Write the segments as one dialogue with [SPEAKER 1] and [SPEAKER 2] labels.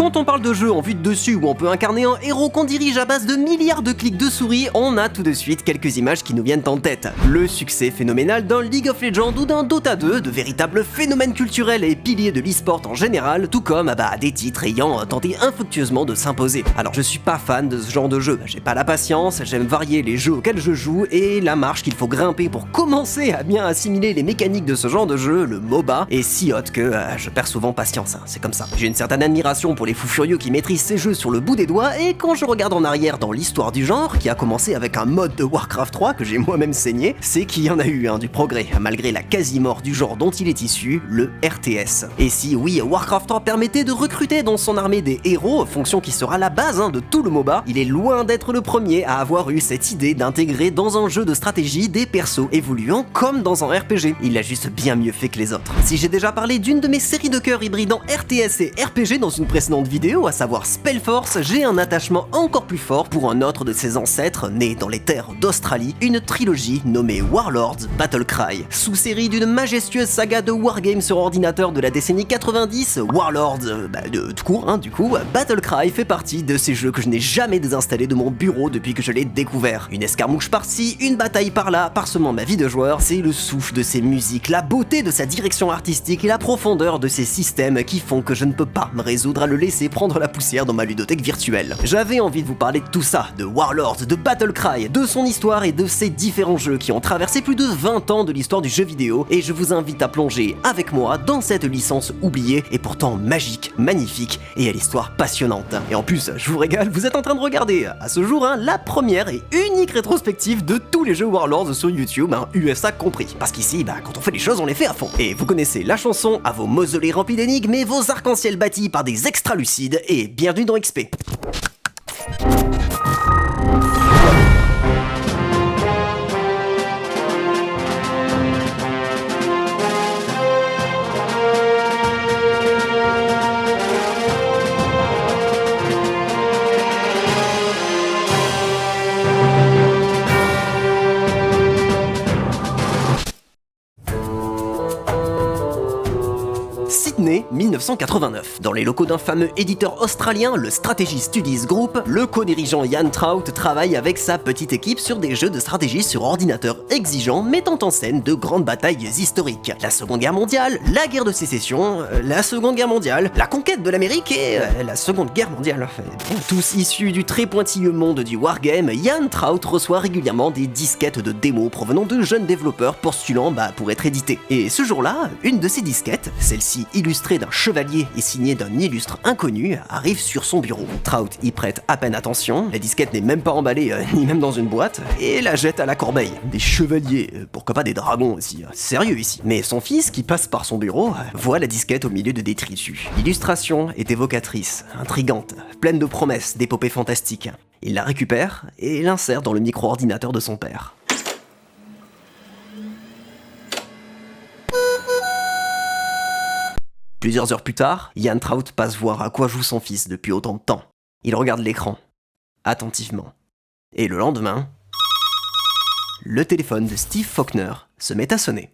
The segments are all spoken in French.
[SPEAKER 1] Quand on parle de jeux en vue de dessus où on peut incarner un héros qu'on dirige à base de milliards de clics de souris, on a tout de suite quelques images qui nous viennent en tête. Le succès phénoménal d'un League of Legends ou d'un Dota 2, de véritables phénomènes culturels et piliers de l'e-sport en général, tout comme des titres ayant tenté infructueusement de s'imposer. Alors je suis pas fan de ce genre de jeu, j'ai pas la patience, j'aime varier les jeux auxquels je joue et la marche qu'il faut grimper pour commencer à bien assimiler les mécaniques de ce genre de jeu, le MOBA, est si haute que je perds souvent patience, c'est comme ça. J'ai une certaine admiration pour les fous furieux qui maîtrisent ces jeux sur le bout des doigts, et quand je regarde en arrière dans l'histoire du genre, qui a commencé avec un mode de Warcraft 3 que j'ai moi-même saigné, c'est qu'il y en a eu du progrès, malgré la quasi-mort du genre dont il est issu, le RTS. Et si oui, Warcraft 3 permettait de recruter dans son armée des héros, fonction qui sera la base de tout le MOBA, il est loin d'être le premier à avoir eu cette idée d'intégrer dans un jeu de stratégie des persos évoluant comme dans un RPG. Il l'a juste bien mieux fait que les autres. Si j'ai déjà parlé d'une de mes séries de cœurs hybridant RTS et RPG dans une précédente vidéo, à savoir Spellforce, j'ai un attachement encore plus fort pour un autre de ses ancêtres, né dans les terres d'Australie, une trilogie nommée Warlords Battlecry. Sous-série d'une majestueuse saga de wargames sur ordinateur de la décennie 90, Warlords, tout court, du coup, Battlecry fait partie de ces jeux que je n'ai jamais désinstallé de mon bureau depuis que je l'ai découvert. Une escarmouche par-ci, une bataille par-là, parsemant ma vie de joueur, c'est le souffle de ses musiques, la beauté de sa direction artistique et la profondeur de ses systèmes qui font que je ne peux pas me résoudre à le laisser prendre la poussière dans ma ludothèque virtuelle. J'avais envie de vous parler de tout ça, de Warlords, de Battlecry, de son histoire et de ses différents jeux qui ont traversé plus de 20 ans de l'histoire du jeu vidéo, et je vous invite à plonger avec moi dans cette licence oubliée et pourtant magique, magnifique et à l'histoire passionnante. Et en plus, je vous régale, vous êtes en train de regarder à ce jour la première et unique rétrospective de tous les jeux Warlords sur YouTube, USA compris. Parce qu'ici, quand on fait les choses, on les fait à fond. Et vous connaissez la chanson, à vos mausolées remplis d'énigmes et vos arcs-en-ciel bâtis par des extra lucides, et bienvenue dans XP. Sydney, 1989. Dans les locaux d'un fameux éditeur australien, le Strategy Studies Group, le co-dirigeant Ian Trout travaille avec sa petite équipe sur des jeux de stratégie sur ordinateur exigeants, mettant en scène de grandes batailles historiques. La Seconde Guerre mondiale, la guerre de sécession, la Seconde Guerre mondiale, la conquête de l'Amérique et la Seconde Guerre mondiale. Tous issus du très pointilleux monde du wargame, Ian Trout reçoit régulièrement des disquettes de démos provenant de jeunes développeurs postulant pour être édités. Et ce jour-là, une de ces disquettes, celle-ci illustrée d'un chevalier et signée d'un illustre inconnu, arrive sur son bureau. Trout y prête à peine attention, la disquette n'est même pas emballée, ni même dans une boîte, et la jette à la corbeille. Des chevaliers, pourquoi pas des dragons aussi, sérieux ici. Mais son fils, qui passe par son bureau, voit la disquette au milieu de détritus. L'illustration est évocatrice, intrigante, pleine de promesses, d'épopées fantastiques. Il la récupère et l'insère dans le micro-ordinateur de son père. Plusieurs heures plus tard, Ian Trout passe voir à quoi joue son fils depuis autant de temps. Il regarde l'écran, attentivement. Et le lendemain, le téléphone de Steve Faulkner se met à sonner.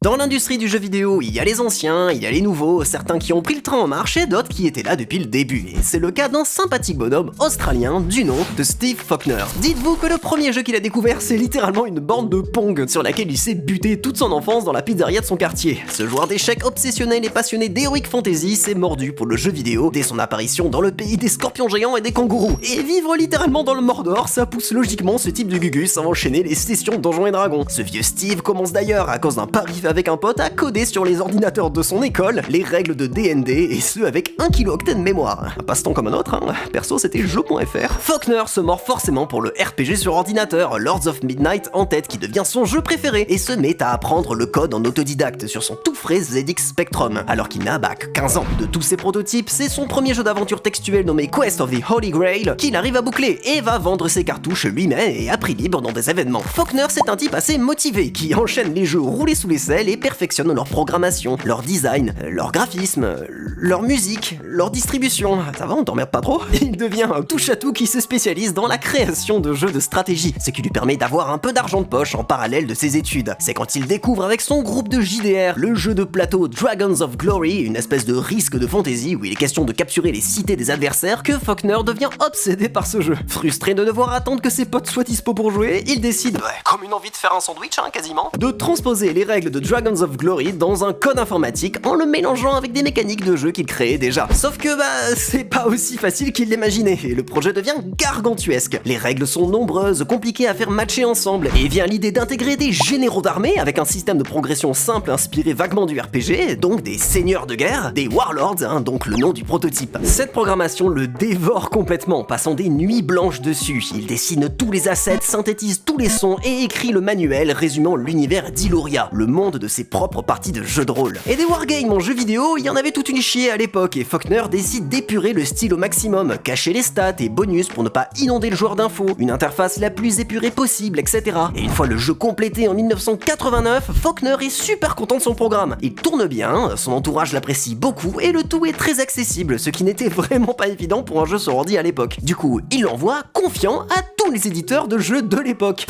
[SPEAKER 1] Dans l'industrie du jeu vidéo, il y a les anciens, il y a les nouveaux, certains qui ont pris le train en marche et d'autres qui étaient là depuis le début. Et c'est le cas d'un sympathique bonhomme australien du nom de Steve Faulkner. Dites-vous que le premier jeu qu'il a découvert, c'est littéralement une borne de Pong sur laquelle il s'est buté toute son enfance dans la pizzeria de son quartier. Ce joueur d'échecs obsessionnel et passionné d'heroic fantasy s'est mordu pour le jeu vidéo dès son apparition dans le pays des scorpions géants et des kangourous. Et vivre littéralement dans le Mordor, ça pousse logiquement ce type de gugus à enchaîner les sessions de Donjons et Dragons. Ce vieux Steve commence d'ailleurs, à cause d'un pari avec un pote, à coder sur les ordinateurs de son école les règles de D&D, et ce avec 1 kilooctet de mémoire. Un passe-temps comme un autre, perso c'était jeu.fr. Faulkner se mord forcément pour le RPG sur ordinateur, Lords of Midnight en tête, qui devient son jeu préféré, et se met à apprendre le code en autodidacte sur son tout frais ZX Spectrum, alors qu'il n'a que 15 ans. De tous ses prototypes, c'est son premier jeu d'aventure textuel nommé Quest of the Holy Grail qu'il arrive à boucler, et va vendre ses cartouches lui-même et à prix libre dans des événements. Faulkner, c'est un type assez motivé, qui enchaîne les jeux roulés sous les selles logiciel et perfectionnent leur programmation, leur design, leur graphisme, leur musique, leur distribution. Ça va, on t'emmerde pas trop? Il devient un touche-à-tout qui se spécialise dans la création de jeux de stratégie, ce qui lui permet d'avoir un peu d'argent de poche en parallèle de ses études. C'est quand il découvre avec son groupe de JDR le jeu de plateau Dragons of Glory, une espèce de risque de fantasy où il est question de capturer les cités des adversaires, que Faulkner devient obsédé par ce jeu. Frustré de devoir attendre que ses potes soient dispo pour jouer, il décide, comme une envie de faire un sandwich, quasiment, de transposer les règles de Dragons of Glory dans un code informatique en le mélangeant avec des mécaniques de jeu qu'il créait déjà. Sauf que c'est pas aussi facile qu'il l'imaginait et le projet devient gargantuesque. Les règles sont nombreuses, compliquées à faire matcher ensemble et vient l'idée d'intégrer des généraux d'armée avec un système de progression simple inspiré vaguement du RPG, donc des seigneurs de guerre, des warlords, donc le nom du prototype. Cette programmation le dévore complètement, passant des nuits blanches dessus. Il dessine tous les assets, synthétise tous les sons et écrit le manuel résumant l'univers d'Illuria, le monde de ses propres parties de jeux de rôle. Et des wargames en jeux vidéo, il y en avait toute une chier à l'époque et Faulkner décide d'épurer le style au maximum, cacher les stats et bonus pour ne pas inonder le joueur d'infos, une interface la plus épurée possible, etc. Et une fois le jeu complété en 1989, Faulkner est super content de son programme. Il tourne bien, son entourage l'apprécie beaucoup et le tout est très accessible, ce qui n'était vraiment pas évident pour un jeu sur ordi à l'époque. Du coup, il l'envoie confiant à tous les éditeurs de jeux de l'époque.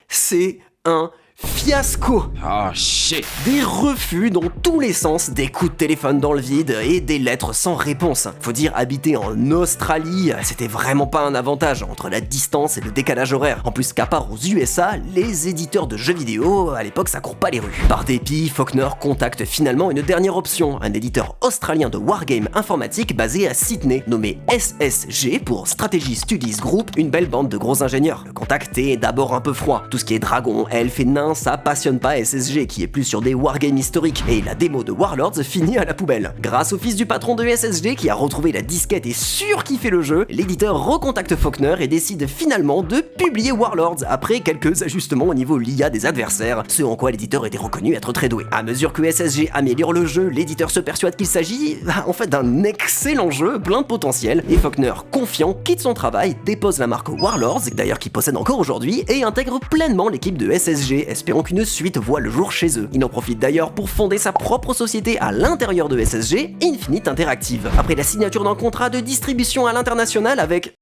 [SPEAKER 1] C'est un fiasco.
[SPEAKER 2] Oh shit.
[SPEAKER 1] Des refus dans tous les sens, des coups de téléphone dans le vide et des lettres sans réponse. Faut dire, habiter en Australie, c'était vraiment pas un avantage entre la distance et le décalage horaire. En plus qu'à part aux USA, les éditeurs de jeux vidéo, à l'époque, ça court pas les rues. Par dépit, Faulkner contacte finalement une dernière option, un éditeur australien de wargame informatique basé à Sydney, nommé SSG pour Strategy Studies Group, une belle bande de gros ingénieurs. Le contact est d'abord un peu froid. Tout ce qui est dragon, elfes et nains, ça passionne pas SSG qui est plus sur des wargames historiques et la démo de Warlords finit à la poubelle. Grâce au fils du patron de SSG qui a retrouvé la disquette et surkiffé le jeu, l'éditeur recontacte Faulkner et décide finalement de publier Warlords après quelques ajustements au niveau l'IA des adversaires, ce en quoi l'éditeur était reconnu être très doué. À mesure que SSG améliore le jeu, l'éditeur se persuade qu'il s'agit en fait d'un excellent jeu plein de potentiel et Faulkner, confiant, quitte son travail, dépose la marque Warlords, d'ailleurs qu'il possède encore aujourd'hui, et intègre pleinement l'équipe de SSG, espérant qu'une suite voit le jour chez eux. Il en profite d'ailleurs pour fonder sa propre société à l'intérieur de SSG, Infinite Interactive. Après la signature d'un contrat de distribution à l'international avec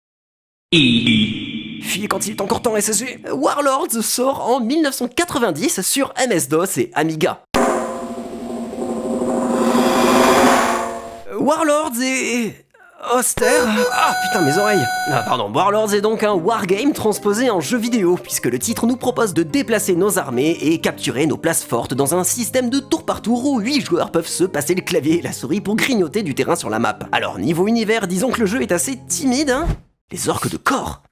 [SPEAKER 1] Fille quand il est encore temps SSG, Warlords sort en 1990 sur MS-DOS et Amiga. Warlords est austère. Ah putain mes oreilles. Warlords est donc un wargame transposé en jeu vidéo, puisque le titre nous propose de déplacer nos armées et capturer nos places fortes dans un système de tour par tour où 8 joueurs peuvent se passer le clavier et la souris pour grignoter du terrain sur la map. Alors niveau univers, disons que le jeu est assez timide, Les orques de Kor,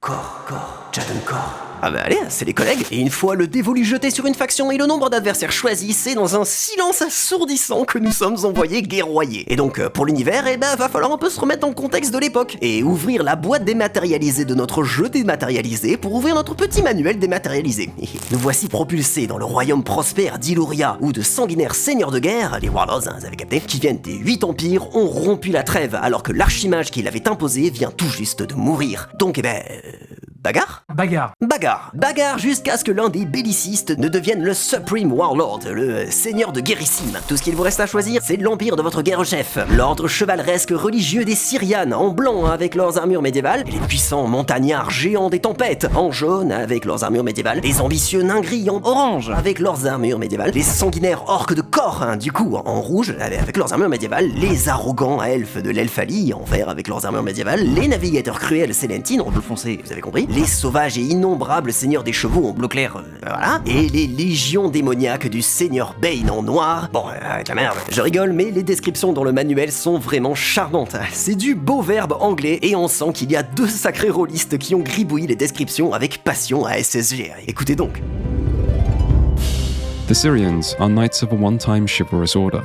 [SPEAKER 1] Jaden Kor. Ah bah allez, c'est les collègues. Et une fois le dévolu jeté sur une faction et le nombre d'adversaires choisi, c'est dans un silence assourdissant que nous sommes envoyés guerroyer. Et donc pour l'univers, va falloir un peu se remettre dans le contexte de l'époque et ouvrir la boîte dématérialisée de notre jeu dématérialisé pour ouvrir notre petit manuel dématérialisé. Et nous voici propulsés dans le royaume prospère d'Illuria, où de sanguinaires seigneurs de guerre, les Warlords, vous avez capté, qui viennent des 8 empires, ont rompu la trêve alors que l'archimage qui l'avait imposé vient tout juste de mourir. Donc bagarre Bagarre jusqu'à ce que l'un des bellicistes ne devienne le Supreme Warlord, le seigneur de guérissime. Tout ce qu'il vous reste à choisir, c'est l'empire de votre guerre-chef, l'ordre chevaleresque religieux des Syrianes, en blanc avec leurs armures médiévales, et les puissants montagnards géants des tempêtes, en jaune avec leurs armures médiévales, les ambitieux nains gris en orange avec leurs armures médiévales, les sanguinaires orques de Kor, du coup en rouge avec leurs armures médiévales, les arrogants elfes de l'Elphalie en vert avec leurs armures médiévales, les navigateurs cruels Célentines en bleu foncé, vous avez compris, les sauvages et innombrables seigneurs des chevaux en bleu clair, voilà, et les légions démoniaques du seigneur Bane en noir. Bon, avec la merde. Je rigole, mais les descriptions dans le manuel sont vraiment charmantes. C'est du beau verbe anglais et on sent qu'il y a 2 sacrés rôlistes qui ont gribouillé les descriptions avec passion à SSG. Écoutez donc.
[SPEAKER 3] The Syrians are knights of a one-time chivalrous order,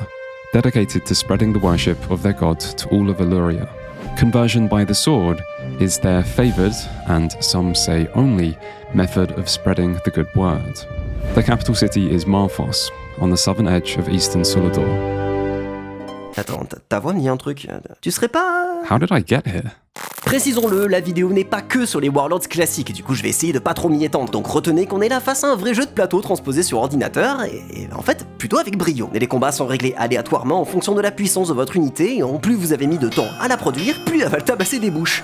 [SPEAKER 3] dedicated to spreading the worship of their god to all of Illyria. Conversion by the sword is their favoured, and some say only, method of spreading the good word. The capital city is Marphos, on the southern edge of eastern Sulador.
[SPEAKER 1] Attends, ta voix me dit un truc. Tu serais pas...
[SPEAKER 3] How did I get here?
[SPEAKER 1] Précisons-le, la vidéo n'est pas que sur les Warlords classiques, du coup je vais essayer de pas trop m'y étendre, donc retenez qu'on est là face à un vrai jeu de plateau transposé sur ordinateur, et en fait, plutôt avec brio. Et les combats sont réglés aléatoirement en fonction de la puissance de votre unité, et en plus vous avez mis de temps à la produire, plus elle va le tabasser des bouches.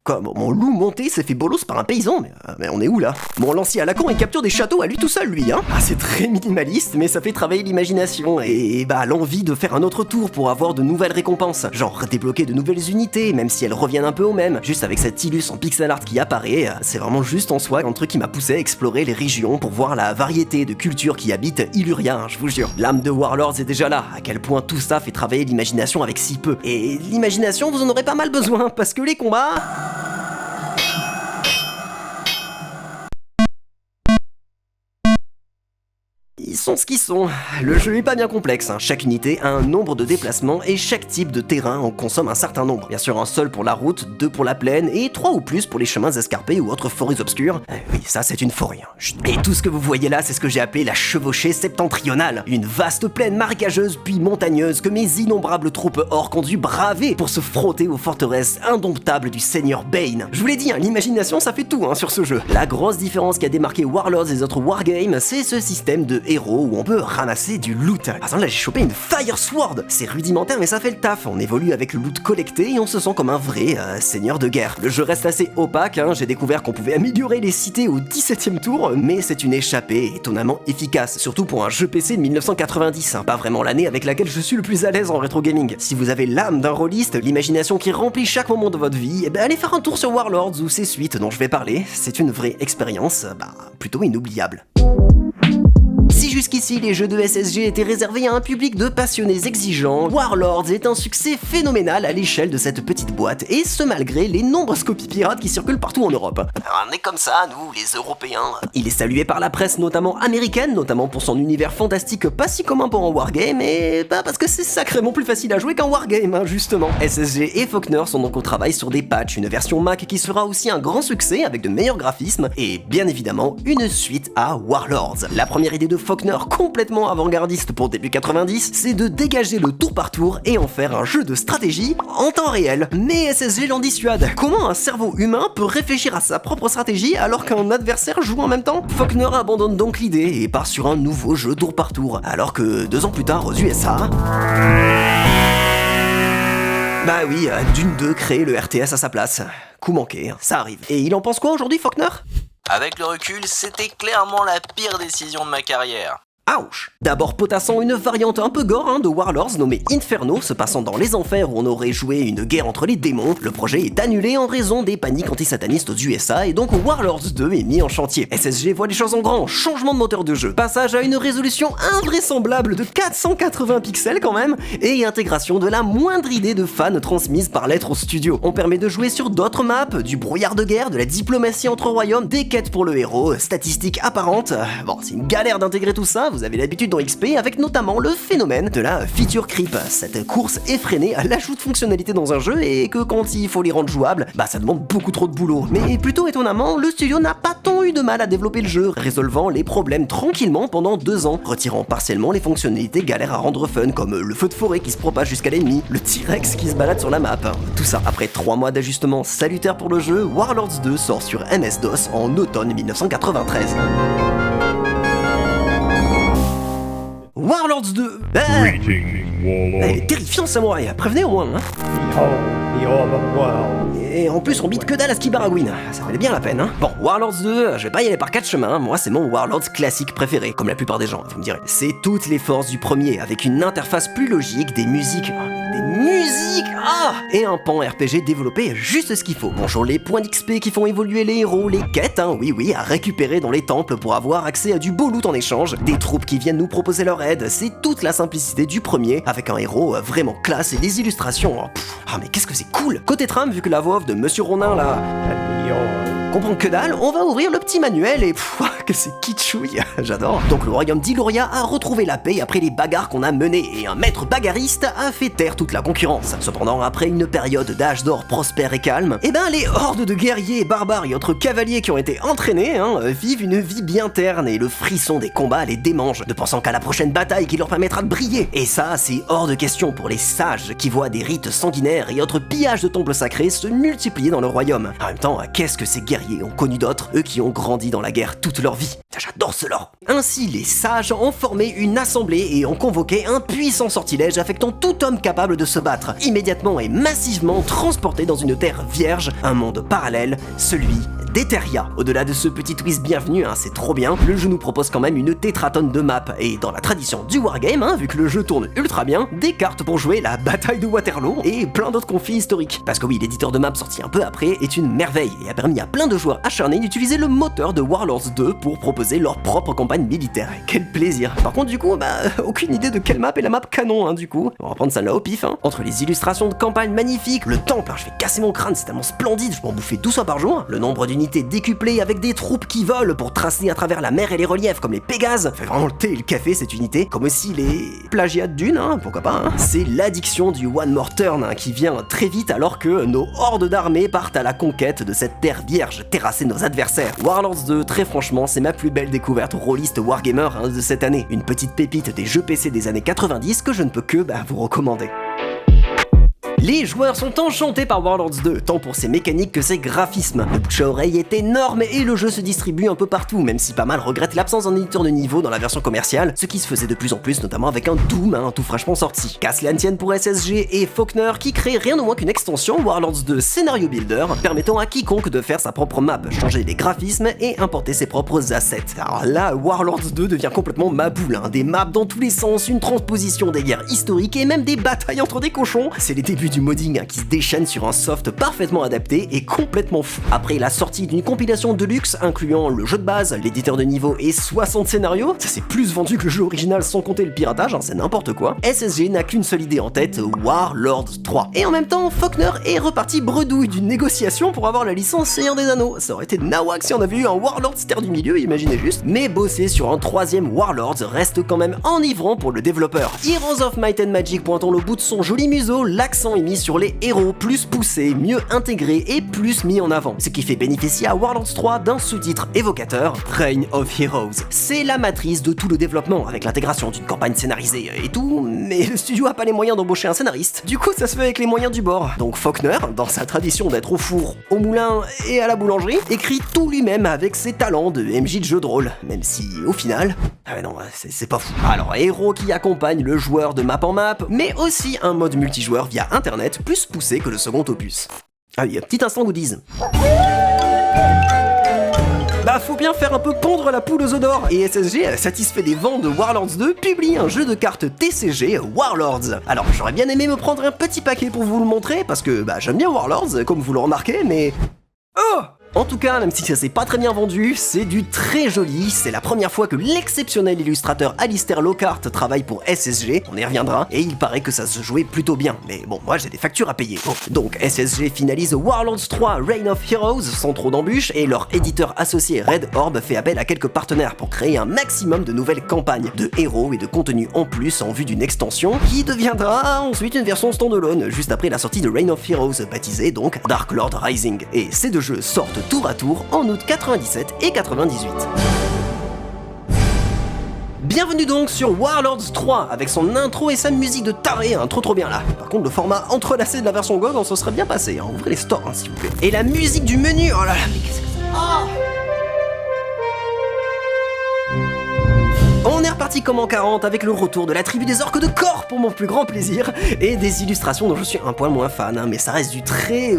[SPEAKER 1] Comme mon loup monté s'est fait bolos par un paysan, mais on est où là? Mon lancier à la con il capture des châteaux à lui tout seul lui, hein. Ah, c'est très minimaliste, mais ça fait travailler l'imagination et l'envie de faire un autre tour pour avoir de nouvelles récompenses. Genre débloquer de nouvelles unités, même si elles reviennent un peu au même. Juste avec cette illus en pixel art qui apparaît, c'est vraiment juste en soi un truc qui m'a poussé à explorer les régions pour voir la variété de cultures qui habitent Illuria, hein, je vous jure. L'âme de Warlords est déjà là, à quel point tout ça fait travailler l'imagination avec si peu. Et l'imagination vous en aurez pas mal besoin, parce que les combats... Ils sont ce qu'ils sont. Le jeu est pas bien complexe, hein. Chaque unité a un nombre de déplacements et chaque type de terrain en consomme un certain nombre. Bien sûr un seul pour la route, 2 pour la plaine et 3 ou plus pour les chemins escarpés ou autres forêts obscures. Oui, ça c'est une forêt. Hein. Chut. Et tout ce que vous voyez là, c'est ce que j'ai appelé la chevauchée septentrionale. Une vaste plaine marécageuse puis montagneuse que mes innombrables troupes orques ont dû braver pour se frotter aux forteresses indomptables du seigneur Bane. Je vous l'ai dit, hein, l'imagination ça fait tout sur ce jeu. La grosse différence qui a démarqué Warlords et les autres wargames, c'est ce système de héros où on peut ramasser du loot. Par exemple là j'ai chopé une Fire Sword. C'est rudimentaire mais ça fait le taf. On évolue avec le loot collecté et on se sent comme un vrai seigneur de guerre. Le jeu reste assez opaque, hein. J'ai découvert qu'on pouvait améliorer les cités au 17ème tour, mais c'est une échappée étonnamment efficace, surtout pour un jeu PC de 1990, hein. Pas vraiment l'année avec laquelle je suis le plus à l'aise en rétro gaming. Si vous avez l'âme d'un rôliste, l'imagination qui remplit chaque moment de votre vie, allez faire un tour sur Warlords ou ses suites dont je vais parler. C'est une vraie expérience, plutôt inoubliable. Si jusqu'ici les jeux de SSG étaient réservés à un public de passionnés exigeants, Warlords est un succès phénoménal à l'échelle de cette petite boîte, et ce malgré les nombreuses copies pirates qui circulent partout en Europe. On est comme ça, nous, les Européens. Il est salué par la presse notamment américaine, notamment pour son univers fantastique pas si commun pour un wargame, et parce que c'est sacrément plus facile à jouer qu'un wargame, hein, justement. SSG et Faulkner sont donc au travail sur des patchs, une version Mac qui sera aussi un grand succès avec de meilleurs graphismes, et bien évidemment une suite à Warlords. La première idée de Faulkner, complètement avant-gardiste pour début 90, c'est de dégager le tour par tour et en faire un jeu de stratégie en temps réel. Mais SSG l'en dissuade. Comment un cerveau humain peut réfléchir à sa propre stratégie alors qu'un adversaire joue en même temps? Faulkner abandonne donc l'idée et part sur un nouveau jeu tour par tour, alors que 2 ans plus tard aux USA... Dune 2 crée le RTS à sa place. Coup manqué, ça arrive. Et il en pense quoi aujourd'hui, Faulkner?
[SPEAKER 2] Avec le recul, c'était clairement la pire décision de ma carrière.
[SPEAKER 1] Ouch! D'abord potassant une variante un peu gore de Warlords nommée Inferno, se passant dans les enfers où on aurait joué une guerre entre les démons, le projet est annulé en raison des paniques antisatanistes aux USA et donc Warlords 2 est mis en chantier. SSG voit les choses en grand, changement de moteur de jeu, passage à une résolution invraisemblable de 480 pixels quand même, et intégration de la moindre idée de fan transmise par lettre au studio. On permet de jouer sur d'autres maps, du brouillard de guerre, de la diplomatie entre royaumes, des quêtes pour le héros, statistiques apparentes. Bon, c'est une galère d'intégrer tout ça, vous avez l'habitude dans XP, avec notamment le phénomène de la feature creep, cette course effrénée à l'ajout de fonctionnalités dans un jeu et que quand il faut les rendre jouables, ça demande beaucoup trop de boulot. Mais plutôt étonnamment, le studio n'a pas tant eu de mal à développer le jeu, résolvant les problèmes tranquillement pendant 2 ans, retirant partiellement les fonctionnalités galères à rendre fun, comme le feu de forêt qui se propage jusqu'à l'ennemi, le T-Rex qui se balade sur la map. Tout ça, après 3 mois d'ajustement salutaire pour le jeu, Warlords 2 sort sur MS-DOS en automne 1993. Warlords 2 Elle est terrifiante, samouraï, prévenez au moins, Et en plus on bite que dalle à Skibaragouine, ça valait bien la peine, Bon, Warlords 2, je vais pas y aller par 4 chemins, moi c'est mon Warlords classique préféré, comme la plupart des gens, vous me direz. C'est toutes les forces du premier, avec une interface plus logique, des musiques, et un pan RPG développé juste ce qu'il faut. Bonjour les points d'XP qui font évoluer les héros, les quêtes, oui, à récupérer dans les temples pour avoir accès à du beau loot en échange, des troupes qui viennent nous proposer leur aide, c'est toute la simplicité du premier, avec un héros vraiment classe et des illustrations, mais qu'est-ce que c'est cool! Côté trame, vu que la voix off de Monsieur Ronin là... comprend que dalle, on va ouvrir le petit manuel et que c'est kitschouille, j'adore. Donc le royaume d'Illuria a retrouvé la paix après les bagarres qu'on a menées et un maître bagarriste a fait taire toute la concurrence. Cependant, après une période d'âge d'or prospère et calme, les hordes de guerriers, barbares et autres cavaliers qui ont été entraînés vivent une vie bien terne et le frisson des combats les démange, ne pensant qu'à la prochaine bataille qui leur permettra de briller. Et ça, c'est hors de question pour les sages qui voient des rites sanguinaires et autres pillages de temples sacrés se multiplier dans le royaume. En même temps, qu'est-ce que ces guerriers ont connu d'autres, eux qui ont grandi dans la guerre toute leur vie? J'adore ce lore. Ainsi, les sages ont formé une assemblée et ont convoqué un puissant sortilège affectant tout homme capable de se battre, immédiatement et massivement transporté dans une terre vierge, un monde parallèle, celui d'Eteria. Au-delà de ce petit twist bienvenu, c'est trop bien, le jeu nous propose quand même une tétratonne de maps, et dans la tradition du wargame, vu que le jeu tourne ultra bien, des cartes pour jouer la bataille de Waterloo, et plein d'autres conflits historiques. Parce que oui, l'éditeur de maps sorti un peu après est une merveille, et a permis à plein de joueurs acharnés d'utiliser le moteur de Warlords 2 pour proposer leur propre campagne militaire. Quel plaisir. Par contre du coup, aucune idée de quelle map est la map canon, du coup. On va prendre ça là au pif. Entre les illustrations de campagne magnifiques, le temple, je vais casser mon crâne, c'est tellement splendide, je peux en bouffer 12 fois par jour, le nombre d'unités décuplées avec des troupes qui volent pour tracer à travers la mer et les reliefs comme les Pégases, fait vraiment le thé et le café cette unité, comme aussi les plagiats de Dune, pourquoi pas. C'est l'addiction du One More Turn qui vient très vite alors que nos hordes d'armées partent à la conquête de cette terre vierge, terrasser nos adversaires. Warlords 2, très franchement, c'est ma plus belle découverte rôliste wargamer de cette année, une petite pépite des jeux PC des années 90 que je ne peux que vous recommander. Les joueurs sont enchantés par Warlords 2, tant pour ses mécaniques que ses graphismes. Le bouche à oreille est énorme et le jeu se distribue un peu partout, même si pas mal regrettent l'absence d'un éditeur de niveau dans la version commerciale, ce qui se faisait de plus en plus, notamment avec un Doom, tout fraîchement sorti. Qu'à cela ne tienne pour SSG et Faulkner qui créent rien de moins qu'une extension Warlords 2 Scenario Builder, permettant à quiconque de faire sa propre map, changer les graphismes et importer ses propres assets. Alors là, Warlords 2 devient complètement ma boule, des maps dans tous les sens, une transposition des guerres historiques et même des batailles entre des cochons. C'est les débuts du modding qui se déchaîne sur un soft parfaitement adapté et complètement fou. Après la sortie d'une compilation de luxe incluant le jeu de base, l'éditeur de niveau et 60 scénarios, ça s'est plus vendu que le jeu original sans compter le piratage, c'est n'importe quoi, SSG n'a qu'une seule idée en tête, Warlords 3. Et en même temps, Faulkner est reparti bredouille d'une négociation pour avoir la licence Seigneur des Anneaux. Ça aurait été nawak si on avait eu un Warlords Terre du Milieu, imaginez juste. Mais bosser sur un troisième Warlords reste quand même enivrant pour le développeur. Heroes of Might and Magic pointant le bout de son joli museau, l'accent est mis sur les héros plus poussés, mieux intégrés et plus mis en avant. Ce qui fait bénéficier à Warlords 3 d'un sous-titre évocateur, Reign of Heroes. C'est la matrice de tout le développement, avec l'intégration d'une campagne scénarisée et tout, mais le studio a pas les moyens d'embaucher un scénariste. Du coup, ça se fait avec les moyens du bord. Donc Faulkner, dans sa tradition d'être au four, au moulin et à la boulangerie, écrit tout lui-même avec ses talents de MJ de jeu de rôle, même si, au final... Ah non, c'est pas fou. Alors, héros qui accompagne le joueur de map en map, mais aussi un mode multijoueur via internet plus poussé que le second opus. Ah oui, petit instant goodies. Faut bien faire un peu pondre la poule aux œufs d'or, et SSG, satisfait des ventes de Warlords 2, publie un jeu de cartes TCG Warlords. Alors j'aurais bien aimé me prendre un petit paquet pour vous le montrer, parce que j'aime bien Warlords, comme vous le remarquez, mais... Oh! En tout cas, même si ça s'est pas très bien vendu, c'est du très joli, c'est la première fois que l'exceptionnel illustrateur Alistair Lockhart travaille pour SSG, on y reviendra, et il paraît que ça se jouait plutôt bien, mais bon, moi j'ai des factures à payer. Donc SSG finalise Warlords 3 Reign of Heroes sans trop d'embûches, et leur éditeur associé Red Orb fait appel à quelques partenaires pour créer un maximum de nouvelles campagnes, de héros et de contenu en plus en vue d'une extension, qui deviendra ensuite une version standalone, juste après la sortie de Reign of Heroes, baptisée donc Dark Lord Rising. Et ces deux jeux sortent tour à tour en août 97 et 98. Bienvenue donc sur Warlords 3 avec son intro et sa musique de taré, trop bien là. Par contre le format entrelacé de la version GOG, on se serait bien passé, ouvrez les stores s'il vous plaît. Et la musique du menu, oh là là, mais qu'est-ce que c'est? On est reparti comme en 40 avec le retour de la tribu des orques de Kor pour mon plus grand plaisir et des illustrations dont je suis un poil moins fan, mais ça reste du très...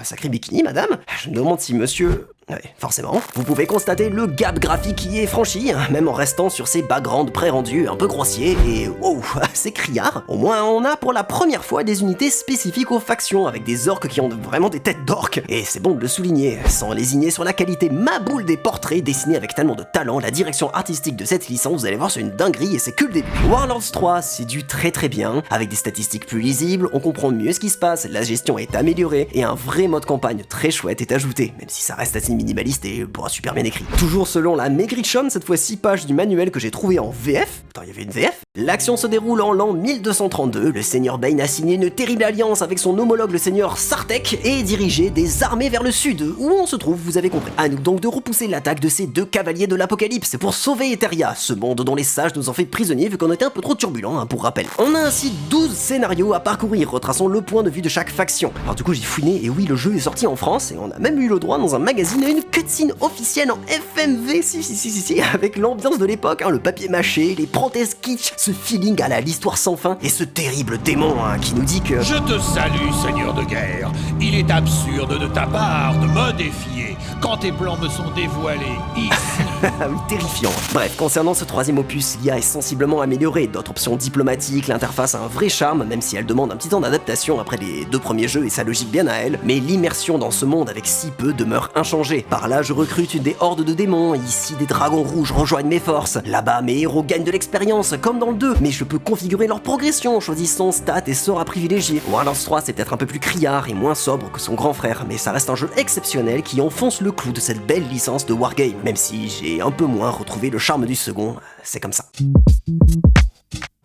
[SPEAKER 1] sacré bikini madame. Je me demande si monsieur... Ouais, forcément. Vous pouvez constater le gap graphique qui est franchi, même en restant sur ces backgrounds pré-rendus un peu grossiers et c'est criard. Au moins on a pour la première fois des unités spécifiques aux factions avec des orques qui ont vraiment des têtes d'orques. Et c'est bon de le souligner, sans lésigner sur la qualité maboule des portraits dessinés avec tellement de talent, la direction artistique de cette licence, vous allez voir, c'est une dinguerie et c'est que le début. Warlords 3, c'est du très bien, avec des statistiques plus lisibles, on comprend mieux ce qui se passe, la gestion est améliorée et un vrai mode campagne très chouette est ajouté, même si ça reste assez graphisme minimaliste et super bien écrit. Toujours selon la Maigrichon, cette fois 6 pages du manuel que j'ai trouvé en VF. Attends, il y avait une VF. L'action se déroule en l'an 1232. Le seigneur Bane a signé une terrible alliance avec son homologue le seigneur Sartek et dirigé des armées vers le sud, où on se trouve, vous avez compris. À nous donc de repousser l'attaque de ces deux cavaliers de l'apocalypse pour sauver Eteria, ce monde dont les sages nous ont fait prisonniers vu qu'on était un peu trop turbulent, pour rappel. On a ainsi 12 scénarios à parcourir, retraçant le point de vue de chaque faction. Alors du coup j'ai fouiné et oui, le jeu est sorti en France et on a même eu le droit dans un magazine à une cutscene officielle en FMV, si, avec l'ambiance de l'époque, le papier mâché, les prothèses kitsch, ce feeling à l'histoire sans fin et ce terrible démon qui nous dit que...
[SPEAKER 4] Je te salue, seigneur de guerre. Il est absurde de ta part de me défier quand tes plans me sont dévoilés ici.
[SPEAKER 1] Oui, terrifiant. Bref, concernant ce troisième opus, l'IA est sensiblement améliorée, d'autres options diplomatiques, l'interface a un vrai charme, même si elle demande un petit temps d'adaptation après les 2 premiers jeux et sa logique bien à elle, mais l'immersion dans ce monde avec si peu demeure inchangée. Par là, je recrute des hordes de démons, ici des dragons rouges rejoignent mes forces, là-bas mes héros gagnent de l'expérience, comme dans le 2, mais je peux configurer leur progression en choisissant stats et sorts à privilégier. Warlords 3 c'est peut-être un peu plus criard et moins sobre que son grand frère, mais ça reste un jeu exceptionnel qui enfonce le clou de cette belle licence de Wargame, même si j'ai un peu moins retrouvé le charme du second, c'est comme ça.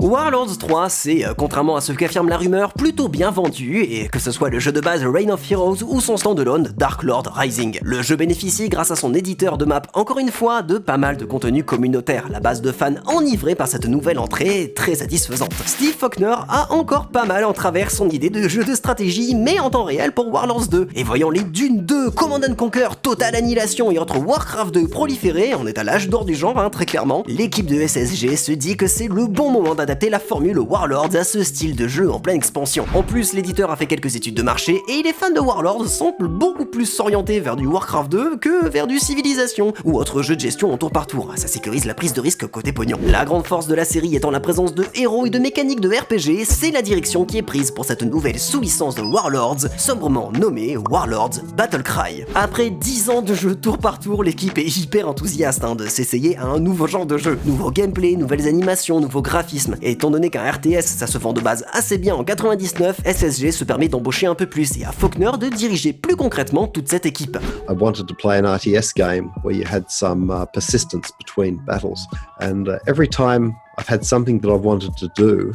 [SPEAKER 1] Warlords 3, c'est, contrairement à ce qu'affirme la rumeur, plutôt bien vendu, et que ce soit le jeu de base Reign of Heroes ou son standalone Dark Lord Rising. Le jeu bénéficie, grâce à son éditeur de map, encore une fois, de pas mal de contenu communautaire, la base de fans enivrés par cette nouvelle entrée très satisfaisante. Steve Faulkner a encore pas mal en travers son idée de jeu de stratégie, mais en temps réel pour Warlords 2. Et voyant les Dune 2, Command & Conquer, Total Annihilation et autres Warcraft 2 proliférer, on est à l'âge d'or du genre, très clairement, l'équipe de SSG se dit que c'est le bon moment d'adapter la formule Warlords à ce style de jeu en pleine expansion. En plus, l'éditeur a fait quelques études de marché et les fans de Warlords semblent beaucoup plus s'orienter vers du Warcraft 2 que vers du Civilization ou autre jeu de gestion en tour par tour. Ça sécurise la prise de risque côté pognon. La grande force de la série étant la présence de héros et de mécaniques de RPG, c'est la direction qui est prise pour cette nouvelle sous-licence de Warlords, sobrement nommée Warlords Battlecry. Après 10 ans de jeu tour par tour, l'équipe est hyper enthousiaste de s'essayer à un nouveau genre de jeu. Nouveau gameplay, nouvelles animations, nouveaux graphismes. Et étant donné qu'un RTS ça se vend de base assez bien en 99, SSG se permet d'embaucher un peu plus et à Faulkner de diriger plus concrètement toute cette équipe.
[SPEAKER 5] I wanted to play an RTS game where you had some persistence between battles, and every time I've had something that I've wanted to do,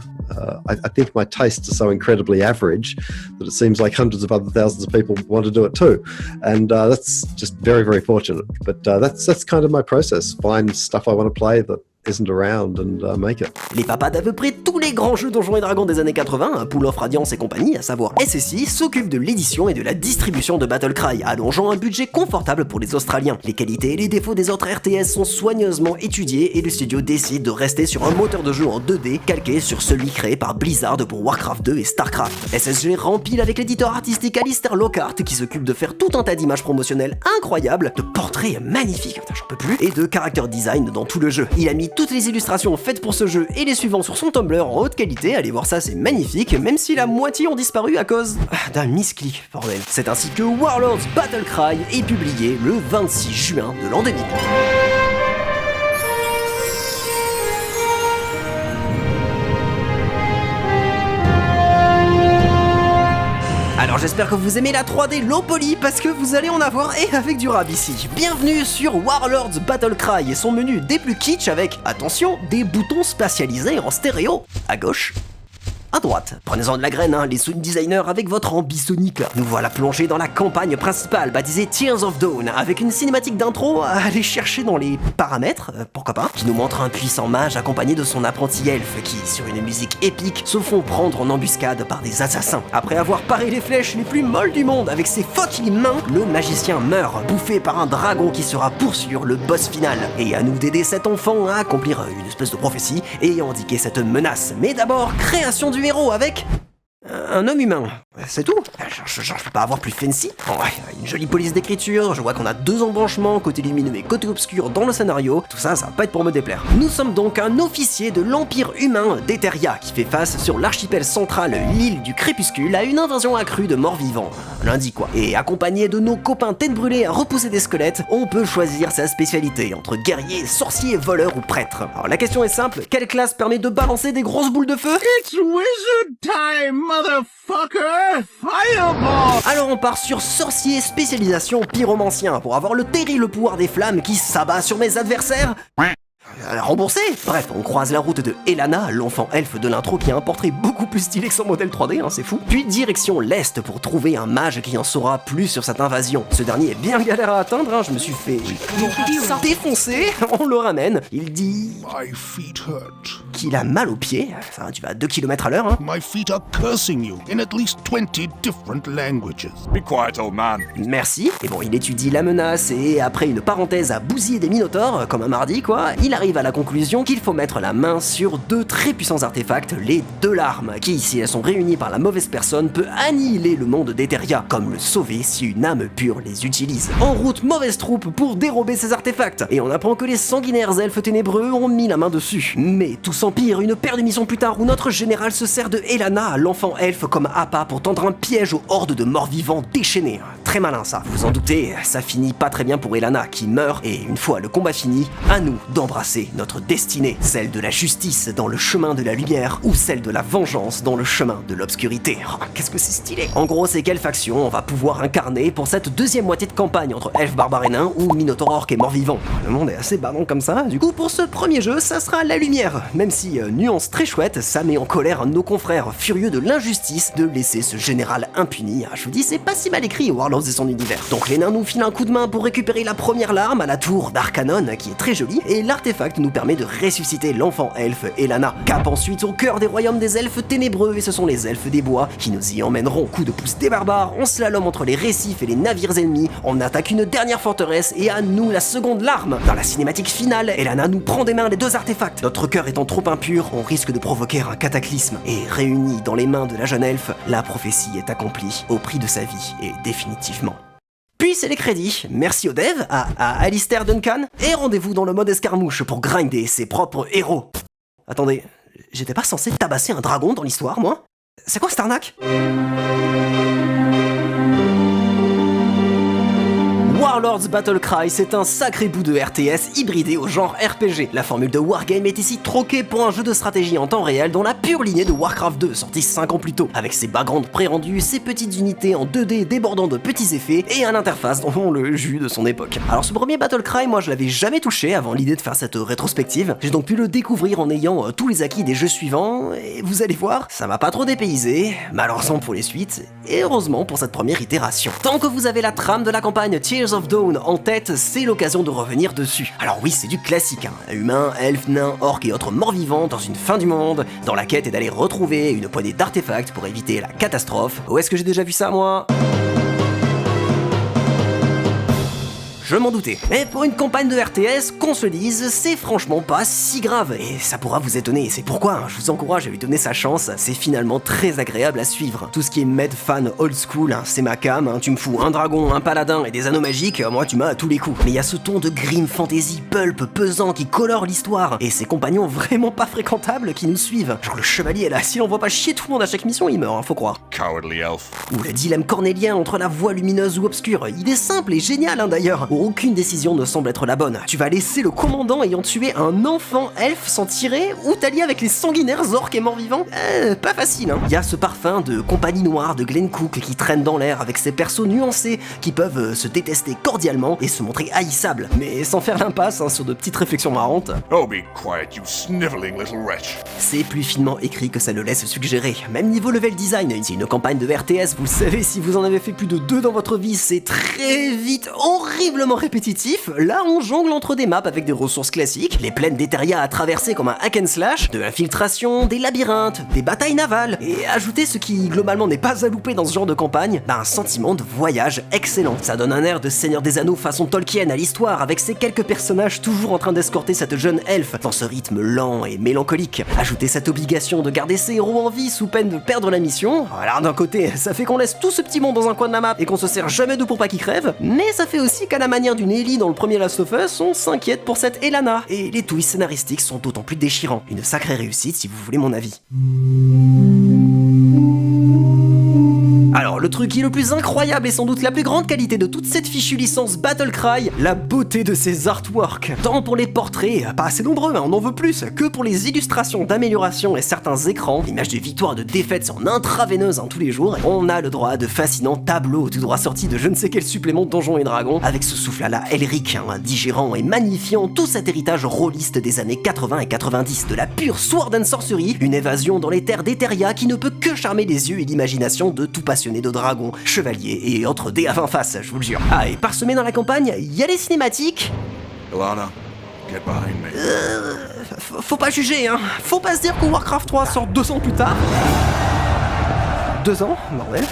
[SPEAKER 5] I think my tastes are so incredibly average that it seems like hundreds of other thousands of people want to do it too, and that's just very, very fortunate. But that's kind of my process. Find stuff I want to play that isn't around and make it.
[SPEAKER 1] Les papas d'à peu près tous les grands jeux Donjons et Dragons des années 80, Pool of Radiance et compagnie, à savoir SSI, s'occupent de l'édition et de la distribution de Battlecry, allongeant un budget confortable pour les Australiens. Les qualités et les défauts des autres RTS sont soigneusement étudiés et le studio décide de rester sur un moteur de jeu en 2D calqué sur celui créé par Blizzard pour Warcraft 2 et Starcraft. SSG rempile avec l'éditeur artistique Alistair Lockhart qui s'occupe de faire tout un tas d'images promotionnelles incroyables, de portraits magnifiques, j'en peux plus, et de character design dans tout le jeu. Il a mis toutes les illustrations faites pour ce jeu et les suivants sur son Tumblr en haute qualité, allez voir ça, c'est magnifique, même si la moitié ont disparu à cause d'un misclick, bordel. C'est ainsi que Warlords Battlecry est publié le 26 juin de l'an 2000. Alors j'espère que vous aimez la 3D low poly parce que vous allez en avoir et avec du rab ici. Bienvenue sur Warlords Battlecry et son menu des plus kitsch avec, attention, des boutons spatialisés en stéréo. À gauche, à droite. Prenez-en de la graine, les sound designers avec votre ambisonique. Nous voilà plongés dans la campagne principale baptisée Tears of Dawn avec une cinématique d'intro à aller chercher dans les paramètres, pourquoi pas, qui nous montre un puissant mage accompagné de son apprenti elfe qui, sur une musique épique, se font prendre en embuscade par des assassins. Après avoir paré les flèches les plus molles du monde avec ses fucking mains, le magicien meurt, bouffé par un dragon qui sera pour sûr le boss final. Et à nous d'aider cet enfant à accomplir une espèce de prophétie et à indiquer cette menace. Mais d'abord, création du héros avec un homme humain, c'est tout. Je peux pas avoir plus fancy. Ouais, une jolie police d'écriture, je vois qu'on a 2 embranchements, côté lumineux et côté obscur dans le scénario, tout ça, ça va pas être pour me déplaire. Nous sommes donc un officier de l'Empire humain d'Eteria qui fait face sur l'archipel central, l'île du crépuscule, à une invasion accrue de morts vivants. Lundi quoi. Et accompagné de nos copains tête brûlée à repousser des squelettes, on peut choisir sa spécialité entre guerrier, sorcier, voleur ou prêtre. Alors la question est simple, quelle classe permet de balancer des grosses boules de feu?
[SPEAKER 4] It's wizard time, motherfucker!
[SPEAKER 6] Motherfucker! Fireball!
[SPEAKER 1] Alors on part sur sorcier spécialisation pyromancien pour avoir le terrible pouvoir des flammes qui s'abat sur mes adversaires. Remboursé. Bref, on croise la route de Elana, l'enfant elfe de l'intro qui a un portrait beaucoup plus stylé que son modèle 3D, c'est fou. Puis direction l'Est pour trouver un mage qui en saura plus sur cette invasion. Ce dernier est bien galère à atteindre, je me suis fait défoncer, on le ramène. Il dit
[SPEAKER 6] My feet hurt.
[SPEAKER 1] qu'il a mal aux pieds, ça, tu vas à 2 km à l'heure.
[SPEAKER 6] My feet are cursing you in at least 20 different languages.
[SPEAKER 7] Be quiet, old man.
[SPEAKER 1] Merci. Et bon, il étudie la menace et après une parenthèse à bousiller des minotaures, comme un mardi quoi, il arrive à la conclusion qu'il faut mettre la main sur 2 très puissants artefacts, les 2 larmes, qui, si elles sont réunies par la mauvaise personne, peut annihiler le monde d'Eteria, comme le sauver si une âme pure les utilise. En route, mauvaise troupe pour dérober ces artefacts, et on apprend que les sanguinaires elfes ténébreux ont mis la main dessus. Mais tout s'empire une paire de missions plus tard où notre général se sert de Elana, l'enfant elfe, comme appât pour tendre un piège aux hordes de morts-vivants déchaînés. Très malin ça. Vous en doutez, ça finit pas très bien pour Elana qui meurt, et une fois le combat fini, à nous d'embrasser notre destinée, celle de la justice dans le chemin de la lumière ou celle de la vengeance dans le chemin de l'obscurité. Oh, qu'est-ce que c'est stylé. En gros, c'est quelle faction on va pouvoir incarner pour cette deuxième moitié de campagne entre elfes barbares et nains ou minotaures orques et morts-vivants. Le monde est assez badant comme ça. Du coup, pour ce premier jeu, ça sera la lumière, même si, nuance très chouette, ça met en colère nos confrères furieux de l'injustice de laisser ce général impuni. Je vous dis, c'est pas si mal écrit Warlords et son univers. Donc les nains nous filent un coup de main pour récupérer la première larme à la tour d'Arcanon, qui est très jolie, et l'artefact nous permet de ressusciter l'enfant elfe Elana. Cap ensuite au cœur des royaumes des elfes ténébreux, et ce sont les elfes des bois qui nous y emmèneront. Coup de pouce des barbares, on slalom entre les récifs et les navires ennemis, on attaque une dernière forteresse et à nous la seconde larme. Dans la cinématique finale, Elana nous prend des mains les 2 artefacts. Notre cœur étant trop impur, on risque de provoquer un cataclysme. Et réunis dans les mains de la jeune elfe, la prophétie est accomplie au prix de sa vie et définitivement. Puis c'est les crédits, merci aux devs, à Alistair Duncan, et rendez-vous dans le mode escarmouche pour grinder ses propres héros. Attendez, j'étais pas censé tabasser un dragon dans l'histoire, moi? C'est quoi cette arnaque? Warlords Battle Cry, c'est un sacré bout de RTS hybridé au genre RPG. La formule de Wargame est ici troquée pour un jeu de stratégie en temps réel dans la pure lignée de Warcraft 2, sorti 5 ans plus tôt, avec ses backgrounds pré-rendus, ses petites unités en 2D débordant de petits effets et une interface dont le jus de son époque. Alors ce premier Battle Cry, moi je l'avais jamais touché avant l'idée de faire cette rétrospective, j'ai donc pu le découvrir en ayant tous les acquis des jeux suivants, et vous allez voir, ça m'a pas trop dépaysé, malheureusement pour les suites, et heureusement pour cette première itération. Tant que vous avez la trame de la campagne Tears of Dawn en tête, c'est l'occasion de revenir dessus. Alors oui, c'est du classique, humains, elfes, nains, orques et autres morts-vivants dans une fin du monde, dans la quête est d'aller retrouver une poignée d'artefacts pour éviter la catastrophe. Où est-ce que j'ai déjà vu ça, moi ? Je m'en doutais. Mais pour une campagne de RTS, qu'on se le dise, c'est franchement pas si grave. Et ça pourra vous étonner, c'est pourquoi je vous encourage à lui donner sa chance, c'est finalement très agréable à suivre. Tout ce qui est med fan old school, c'est ma cam, tu me fous un dragon, un paladin et des anneaux magiques, moi tu m'as à tous les coups. Mais il y a ce ton de grim fantasy pulp pesant qui colore l'histoire, et ces compagnons vraiment pas fréquentables qui nous suivent. Genre le chevalier là, si on voit pas chier tout le monde à chaque mission, il meurt, faut croire.
[SPEAKER 7] Cowardly elf.
[SPEAKER 1] Ou le dilemme cornélien entre la voie lumineuse ou obscure, il est simple et génial d'ailleurs. Aucune décision ne semble être la bonne. Tu vas laisser le commandant ayant tué un enfant elfe s'en tirer ou t'allier avec les sanguinaires orques et morts-vivants? Pas facile, Il y a ce parfum de compagnie noire de Glenn Cook qui traîne dans l'air avec ses persos nuancés qui peuvent se détester cordialement et se montrer haïssables, mais sans faire l'impasse sur de petites réflexions marrantes.
[SPEAKER 7] Oh, be quiet, you sniveling little wretch.
[SPEAKER 1] C'est plus finement écrit que ça le laisse suggérer. Même niveau level design, c'est une campagne de RTS, vous le savez, si vous en avez fait plus de 2 dans votre vie, c'est très vite horriblement répétitif. Là, on jongle entre des maps avec des ressources classiques, les plaines d'Eteria à traverser comme un hack and slash, de l'infiltration, des labyrinthes, des batailles navales, et ajouter ce qui globalement n'est pas à louper dans ce genre de campagne, un sentiment de voyage excellent. Ça donne un air de Seigneur des Anneaux façon Tolkien à l'histoire, avec ces quelques personnages toujours en train d'escorter cette jeune elfe dans ce rythme lent et mélancolique. Ajouter cette obligation de garder ses héros en vie sous peine de perdre la mission, alors d'un côté, ça fait qu'on laisse tout ce petit monde dans un coin de la map et qu'on se sert jamais d'eau pour pas qu'il crève, mais ça fait aussi qu'à la manière d'une Ellie dans le premier Last of Us, on s'inquiète pour cette Elana, et les twists scénaristiques sont d'autant plus déchirants. Une sacrée réussite si vous voulez mon avis. Alors, le truc qui est le plus incroyable et sans doute la plus grande qualité de toute cette fichue licence Battlecry, la beauté de ses artworks. Tant pour les portraits, pas assez nombreux, on en veut plus, que pour les illustrations d'amélioration et certains écrans, images de victoires, de défaites en intraveineuse tous les jours, on a le droit à de fascinants tableaux tout droit sortis de je ne sais quel supplément de Donjons et Dragons, avec ce souffle à la Elric, digérant et magnifiant tout cet héritage rôliste des années 80 et 90, de la pure sword and sorcery, une évasion dans les terres d'Eteria qui ne peut que charmer les yeux et l'imagination de tout passionné de dragons, chevaliers et autres dés à 20 faces, je vous le jure. Ah, et parsemé dans la campagne, il y a les cinématiques.
[SPEAKER 7] Ilana, get behind me.
[SPEAKER 1] Faut pas juger, faut pas se dire que Warcraft 3 sort 2 ans plus tard. 2 ans, bordel.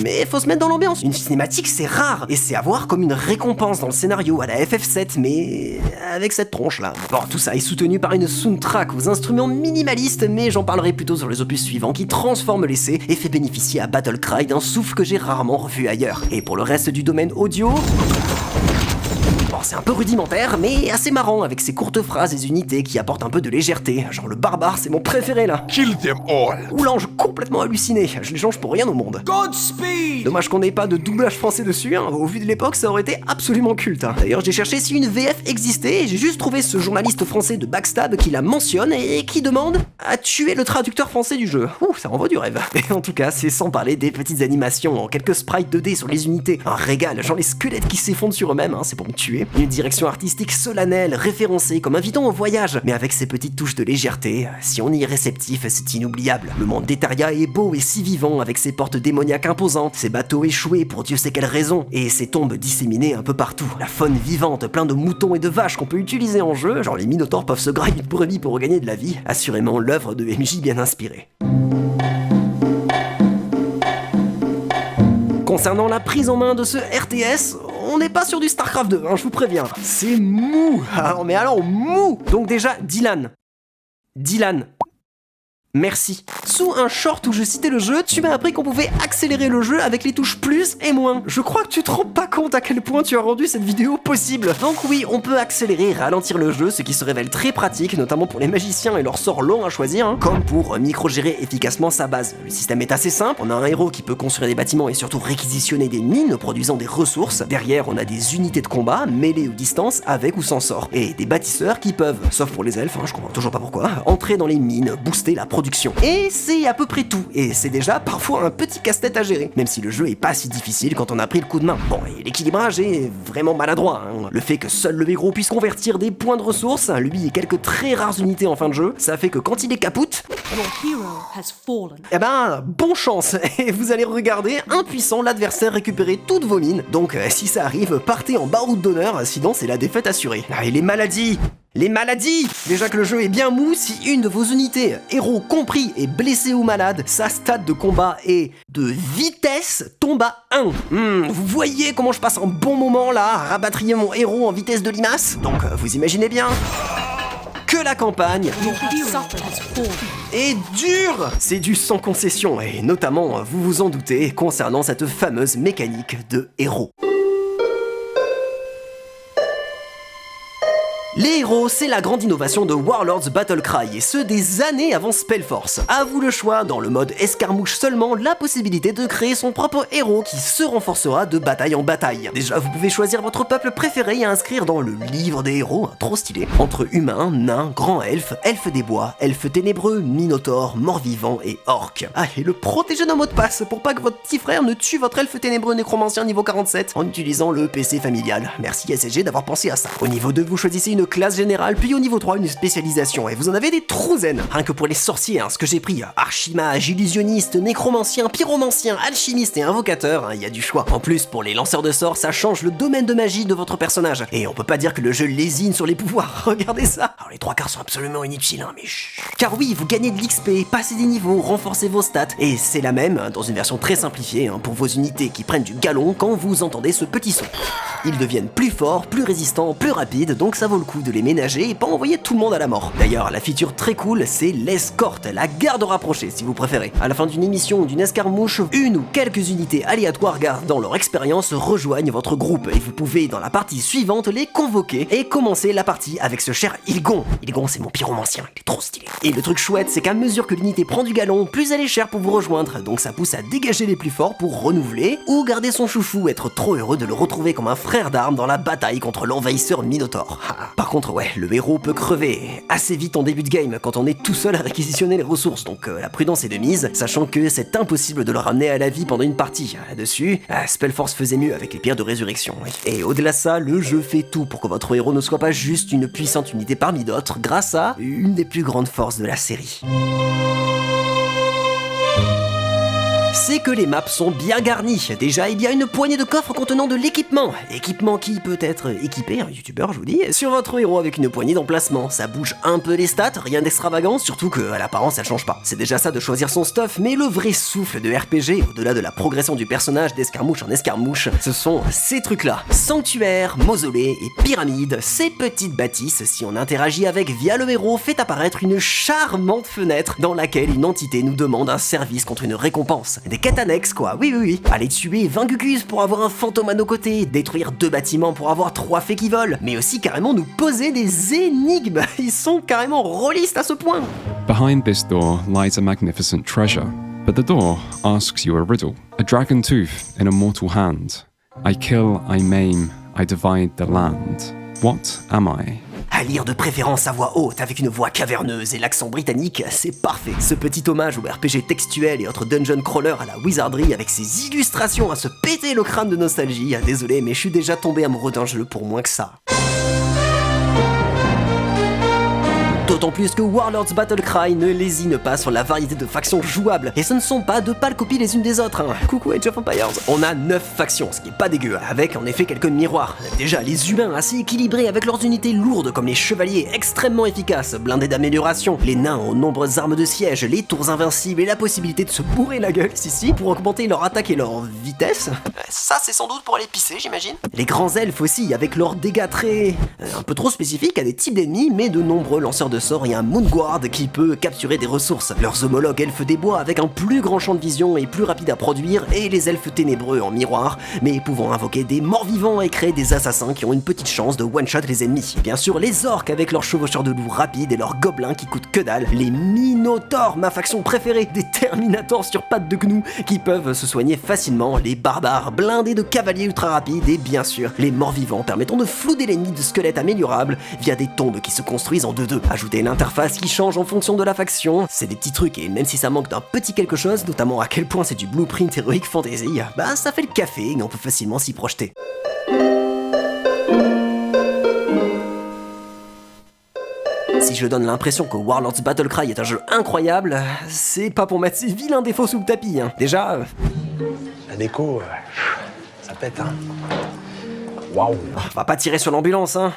[SPEAKER 1] Mais faut se mettre dans l'ambiance. Une cinématique, c'est rare. Et c'est à voir comme une récompense dans le scénario à la FF7, mais avec cette tronche-là. Bon, tout ça est soutenu par une soundtrack aux instruments minimalistes, mais j'en parlerai plutôt sur les opus suivants, qui transforment l'essai et fait bénéficier à Battlecry d'un souffle que j'ai rarement revu ailleurs. Et pour le reste du domaine audio... Bon, c'est un peu rudimentaire, mais assez marrant avec ses courtes phrases et unités qui apportent un peu de légèreté. Genre le barbare, c'est mon préféré là.
[SPEAKER 7] Kill them all.
[SPEAKER 1] Ou l'ange complètement halluciné, je les change pour rien au monde.
[SPEAKER 2] Godspeed!
[SPEAKER 1] Dommage qu'on n'ait pas de doublage français dessus, au vu de l'époque ça aurait été absolument culte. D'ailleurs j'ai cherché si une VF existait et j'ai juste trouvé ce journaliste français de Backstab qui la mentionne et qui demande à tuer le traducteur français du jeu. Ouh, ça renvoie du rêve. Et en tout cas, c'est sans parler des petites animations en quelques sprites 2D sur les unités. Un régal, genre les squelettes qui s'effondrent sur eux-mêmes, c'est pour me tuer. Une direction artistique solennelle, référencée comme invitant au voyage, mais avec ses petites touches de légèreté. Si on y est réceptif, c'est inoubliable. Le monde d'Eteria est beau et si vivant, avec ses portes démoniaques imposantes, ses bateaux échoués pour Dieu sait quelle raison, et ses tombes disséminées un peu partout. La faune vivante, plein de moutons et de vaches qu'on peut utiliser en jeu, genre les minotaures peuvent se grailler une brebis pour regagner de la vie. Assurément l'œuvre de MJ bien inspirée. Concernant la prise en main de ce RTS, on n'est pas sur du StarCraft 2, je vous préviens. C'est mou. Alors, mais alors mou. Donc déjà, Dylan, merci. Sous un short où je citais le jeu, tu m'as appris qu'on pouvait accélérer le jeu avec les touches plus et moins. Je crois que tu te rends pas compte à quel point tu as rendu cette vidéo possible. Donc oui, on peut accélérer et ralentir le jeu, ce qui se révèle très pratique, notamment pour les magiciens et leurs sorts longs à choisir, comme pour micro-gérer efficacement sa base. Le système est assez simple, on a un héros qui peut construire des bâtiments et surtout réquisitionner des mines produisant des ressources. Derrière, on a des unités de combat, mêlées ou distance, avec ou sans sort. Et des bâtisseurs qui peuvent, sauf pour les elfes, je comprends toujours pas pourquoi, entrer dans les mines, booster la production. Et c'est à peu près tout, et c'est déjà parfois un petit casse-tête à gérer, même si le jeu est pas si difficile quand on a pris le coup de main. Bon, et l'équilibrage est vraiment maladroit, Le fait que seul le héros puisse convertir des points de ressources, lui et quelques très rares unités en fin de jeu, ça fait que quand il est capoute, eh ben, bonne chance, et vous allez regarder impuissant l'adversaire récupérer toutes vos mines. Donc si ça arrive, partez en bas route d'honneur, sinon c'est la défaite assurée. Et les maladies! Déjà que le jeu est bien mou, si une de vos unités, héros compris, est blessée ou malade, sa stat de combat et de vitesse tombe à 1. Vous voyez comment je passe un bon moment là, à rapatrier mon héros en vitesse de limace? Donc vous imaginez bien que la campagne est dure. C'est du sans concession, et notamment, vous vous en doutez, concernant cette fameuse mécanique de héros. Les héros, c'est la grande innovation de Warlords Battlecry, et ce des années avant Spellforce. À vous le choix, dans le mode escarmouche seulement, la possibilité de créer son propre héros qui se renforcera de bataille en bataille. Déjà, vous pouvez choisir votre peuple préféré et inscrire dans le livre des héros, trop stylé, entre humains, nains, grands elfes, elfes des bois, elfes ténébreux, minotaures, morts-vivants et orques. Ah, et le protéger d'un mot de passe pour pas que votre petit frère ne tue votre elfe ténébreux nécromancien niveau 47 en utilisant le PC familial. Merci SSG d'avoir pensé à ça. Au niveau 2, vous choisissez une classe générale, puis au niveau 3, une spécialisation, et vous en avez des trouzaines. Rien que pour les sorciers, ce que j'ai pris, archimage, illusionniste, nécromancien, pyromancien, alchimiste et invocateur, il y a du choix. En plus, pour les lanceurs de sorts, ça change le domaine de magie de votre personnage. Et on peut pas dire que le jeu lésine sur les pouvoirs, regardez ça. Alors les 3 quarts sont absolument inutiles, mais chut. Car oui, vous gagnez de l'XP, passez des niveaux, renforcez vos stats, et c'est la même, dans une version très simplifiée, pour vos unités qui prennent du galon quand vous entendez ce petit son. Ils deviennent plus forts, plus résistants, plus rapides, donc ça vaut le coup de les ménager et pas envoyer tout le monde à la mort. D'ailleurs, la feature très cool, c'est l'escorte, la garde rapprochée si vous préférez. À la fin d'une émission ou d'une escarmouche, une ou quelques unités aléatoires gardant leur expérience rejoignent votre groupe et vous pouvez dans la partie suivante les convoquer et commencer la partie avec ce cher Ilgon. Ilgon, c'est mon pyromancien, il est trop stylé. Et le truc chouette, c'est qu'à mesure que l'unité prend du galon, plus elle est chère pour vous rejoindre, donc ça pousse à dégager les plus forts pour renouveler ou garder son chouchou, être trop heureux de le retrouver comme un frère d'armes dans la bataille contre l'envahisseur Minotaur. Par contre, ouais, le héros peut crever assez vite en début de game quand on est tout seul à réquisitionner les ressources, donc la prudence est de mise, sachant que c'est impossible de le ramener à la vie pendant une partie. Là-dessus, Spellforce faisait mieux avec les pierres de résurrection. Oui. Et au-delà de ça, le jeu fait tout pour que votre héros ne soit pas juste une puissante unité parmi d'autres, grâce à une des plus grandes forces de la série. C'est que les maps sont bien garnies. Déjà, il y a une poignée de coffres contenant de l'équipement. Équipement qui peut être équipé, un youtubeur je vous dis, sur votre héros avec une poignée d'emplacements. Ça bouge un peu les stats, rien d'extravagant, surtout qu'à l'apparence elle change pas. C'est déjà ça de choisir son stuff, mais le vrai souffle de RPG, au-delà de la progression du personnage d'escarmouche en escarmouche, ce sont ces trucs-là. Sanctuaires, mausolées et pyramides, ces petites bâtisses, si on interagit avec via le héros, fait apparaître une charmante fenêtre dans laquelle une entité nous demande un service contre une récompense. Des quêtes annexes quoi, oui. Aller tuer 20 cucus pour avoir un fantôme à nos côtés, détruire 2 bâtiments pour avoir 3 fées qui volent, mais aussi carrément nous poser des énigmes. Ils sont carrément rôlistes à ce point.
[SPEAKER 3] Behind this door lies a magnificent treasure, but the door asks you a riddle. A dragon tooth in a mortal hand. I kill, I maim, I divide the land. What am I?
[SPEAKER 1] À lire de préférence à voix haute avec une voix caverneuse et l'accent britannique, c'est parfait. Ce petit hommage au RPG textuel et autres dungeon crawler à la wizardry avec ses illustrations à se péter le crâne de nostalgie. Désolé, mais je suis déjà tombé amoureux d'un jeu pour moins que ça. D'autant plus que Warlords Battlecry ne lésine pas sur la variété de factions jouables, et ce ne sont pas de pâles copies les unes des autres. Coucou Age of Empires. On a 9 factions, ce qui est pas dégueu, avec en effet quelques miroirs. Déjà, les humains assez équilibrés avec leurs unités lourdes comme les chevaliers extrêmement efficaces, blindés d'amélioration, les nains aux nombreuses armes de siège, les tours invincibles et la possibilité de se bourrer la gueule, si, pour augmenter leur attaque et leur vitesse.
[SPEAKER 2] Ça, c'est sans doute pour aller pisser, j'imagine.
[SPEAKER 1] Les grands elfes aussi, avec leurs dégâts très... un peu trop spécifiques à des types d'ennemis, mais de nombreux lanceurs de sorts et un Moonguard qui peut capturer des ressources. Leurs homologues elfes des bois avec un plus grand champ de vision et plus rapide à produire, et les elfes ténébreux en miroir, mais pouvant invoquer des morts-vivants et créer des assassins qui ont une petite chance de one-shot les ennemis. Et bien sûr, les orques avec leurs chevaucheurs de loups rapides et leurs gobelins qui coûtent que dalle. Les Minotaurs, ma faction préférée, des Terminators sur pattes de gnou qui peuvent se soigner facilement. Les barbares blindés de cavaliers ultra rapides et bien sûr, les morts-vivants permettant de flouder l'ennemi de squelettes améliorables via des tombes qui se construisent en 2-2. Ajoutez l'interface qui change en fonction de la faction, c'est des petits trucs et même si ça manque d'un petit quelque chose, notamment à quel point c'est du blueprint Heroic Fantasy, bah ça fait le café et on peut facilement s'y projeter. Si je donne l'impression que Warlords Battlecry est un jeu incroyable, c'est pas pour mettre ces vilains défauts sous le tapis. Déjà...
[SPEAKER 8] La déco, ça pète, hein. Waouh.
[SPEAKER 1] On va pas tirer sur l'ambulance, hein.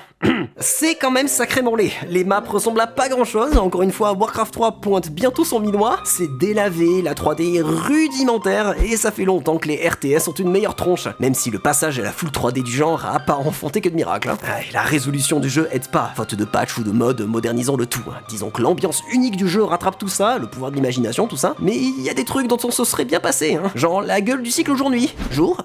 [SPEAKER 1] C'est quand même sacrément laid. Les maps ressemblent à pas grand chose. Encore une fois, Warcraft 3 pointe bientôt son minois. C'est délavé, la 3D est rudimentaire et ça fait longtemps que les RTS ont une meilleure tronche. Même si le passage à la full 3D du genre a pas enfanté que de miracles. Et la résolution du jeu aide pas, faute de patch ou de mode modernisant le tout. Disons que l'ambiance unique du jeu rattrape tout ça, le pouvoir de l'imagination, tout ça. Mais il y a des trucs dont on se serait bien passé, hein. Genre la gueule du cycle jour-nuit. Jour.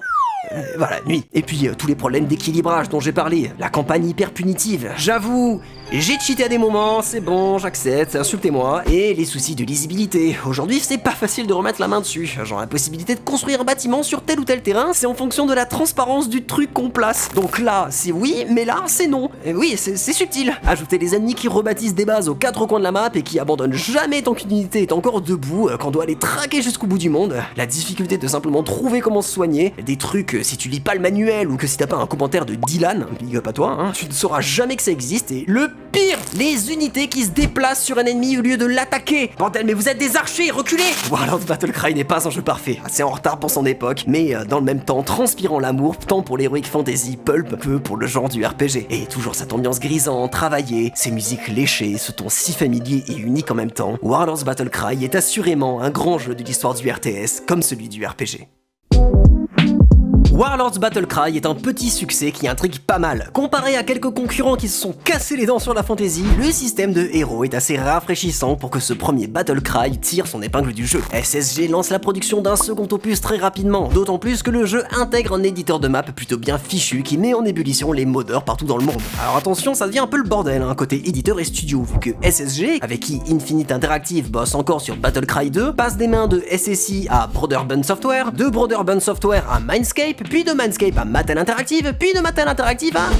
[SPEAKER 1] Voilà, nuit. Et puis tous les problèmes d'équilibrage dont j'ai parlé, la campagne hyper punitive, j'avoue, j'ai cheaté à des moments, c'est bon, j'accepte, insultez-moi, et les soucis de lisibilité. Aujourd'hui, c'est pas facile de remettre la main dessus, genre la possibilité de construire un bâtiment sur tel ou tel terrain, c'est en fonction de la transparence du truc qu'on place. Donc là, c'est oui, mais là, c'est non. Et oui, c'est subtil. Ajouter les ennemis qui rebâtissent des bases aux 4 coins de la map et qui abandonnent jamais tant qu'une unité est encore debout, quand on doit les traquer jusqu'au bout du monde, la difficulté de simplement trouver comment se soigner, des trucs si tu lis pas le manuel ou que si t'as pas un commentaire de Dylan, big up à toi, hein, tu ne sauras jamais que ça existe. Et le pire, les unités qui se déplacent sur un ennemi au lieu de l'attaquer. Bordel, mais vous êtes des archers, reculez. Warlords Battlecry n'est pas un jeu parfait, assez en retard pour son époque, mais dans le même temps transpirant l'amour tant pour l'heroic fantasy pulp que pour le genre du RPG. Et toujours cette ambiance grisante, travaillée, ces musiques léchées, ce ton si familier et unique en même temps, Warlords Battlecry est assurément un grand jeu de l'histoire du RTS comme celui du RPG. Warlords Battle Cry est un petit succès qui intrigue pas mal. Comparé à quelques concurrents qui se sont cassés les dents sur la fantasy, le système de héros est assez rafraîchissant pour que ce premier Battle Cry tire son épingle du jeu. SSG lance la production d'un second opus très rapidement, d'autant plus que le jeu intègre un éditeur de map plutôt bien fichu qui met en ébullition les modeurs partout dans le monde. Alors attention, ça devient un peu le bordel, hein, côté éditeur et studio, vu que SSG, avec qui Infinite Interactive bosse encore sur Battle Cry 2, passe des mains de SSI à Broderbund Software, de Broderbund Software à Mindscape, puis de Mindscape à Mattel Interactive, puis de Mattel Interactive à...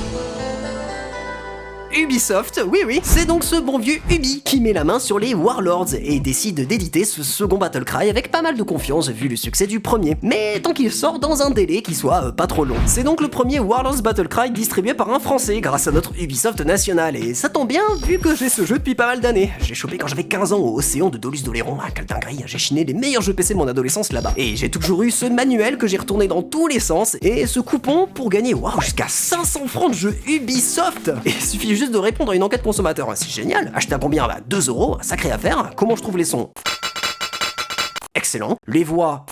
[SPEAKER 1] Ubisoft, oui, c'est donc ce bon vieux Ubi qui met la main sur les Warlords et décide d'éditer ce second Battle Cry avec pas mal de confiance vu le succès du premier, mais tant qu'il sort dans un délai qui soit pas trop long. C'est donc le premier Warlords Battle Cry distribué par un Français grâce à notre Ubisoft national, et ça tombe bien vu que j'ai ce jeu depuis pas mal d'années. J'ai chopé quand j'avais 15 ans au Océan de Dolus d'Oléron, quelle dinguerie, j'ai chiné les meilleurs jeux PC de mon adolescence là-bas. Et j'ai toujours eu ce manuel que j'ai retourné dans tous les sens, et ce coupon pour gagner, jusqu'à 500 francs de jeux Ubisoft. Et il suffit juste de répondre à une enquête consommateur, c'est génial. Acheter à combien? 2 €, sacrée affaire. Comment je trouve les sons? Excellent. Les voix?